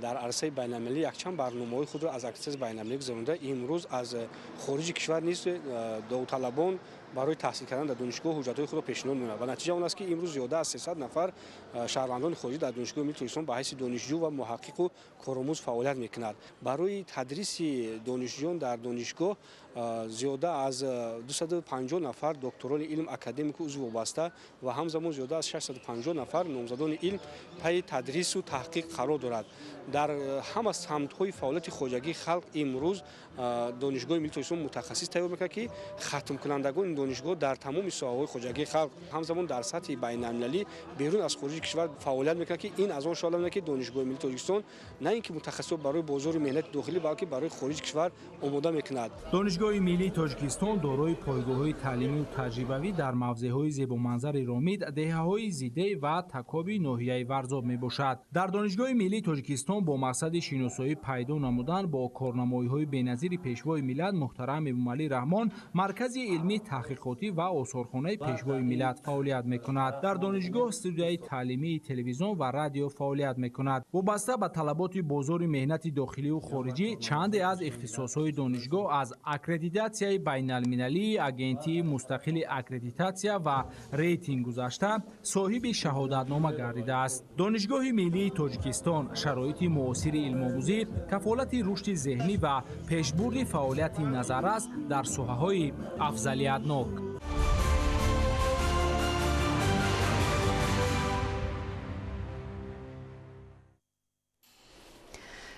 [SPEAKER 12] در عرصه بین‌المللی یکچند برنامه‌های خود را از اکسس بین‌المللی گذرانده. امروز از خارج کشور نیز داوطلبان برای تحصیل کردن در دانشگاه حجت‌های خود را پیشنهاد می‌کنند و نتیجه آن است که امروز زیاده از 300 نفر شهروندان خارجی در دانشگاه ملی تاجیکستان به حیث دانشجو و محقق و کارآموز فعالیت می‌کنند. برای تدریس دانشجویان در دانشگاه زیاده از 250 نفر دکتران علم اکادمیک عضو وابسته و همزمان زیاده از 650 نفر نامزدان علم پی تدریس و تحقیق قرار دارد. در همه سمت‌های فعالیت خواجگی خلق امروز دانشگاه ملی تاجیکستان متخصص تیار می‌کند که ختم کنندگان این دانشگاه در تمام ساحه‌های خواجگی خلق همزمان در سطح بین‌المللی بیرون از خارج کشور فعالیت می‌کند که این از آن شامل است که دانشگاه ملی تاجیکستان نه اینکه متخصص برای بازار مهنت داخلی بلکه برای خارج کشور آماده می‌کند.
[SPEAKER 7] دانشگاه ملی تاجیکستان دارای پایگاه‌های تعلیمی و تجربوی در موضع‌های زیبا منظر رامید، دهه‌های زیده و تکابی ناحیه ورزاب میباشد. در دانشگاه ملی تاجیکستان با مقصد شناسایی پیدا نمودن با کارنمایی‌های بی‌نظیر پیشوای ملت محترم امامعلی رحمان، مرکز علمی تحقیقاتی و آثارخانه پیشوای ملت فعالیت می‌کند. در دانشگاه استودیوی تعلیمی تلویزیون و رادیو فعالیت می‌کند. وابسته به طلبات بازار مهنت داخلی و خارجی، چندی از اختصاص‌های دانشگاه از اکریدیتاسیای بین‌المللی، اگنتی مستقل اکریدیتاسیا و ریتینگ گذشته صاحب شهادتنامه گردیده است. دانشگاه ملی تاجیکستان شرایط معاصر علم آموزی، کفالت رشد ذهنی و پیشبرد فعالیت نظر است در ساحه‌های افضلیتناک.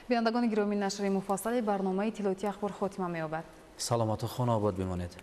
[SPEAKER 1] بینندگان گرامی، نشر مفصل برنامه اطلاعاتی اخبار خاتمه می‌یابد.
[SPEAKER 2] سلامت و خانه آباد بمانید.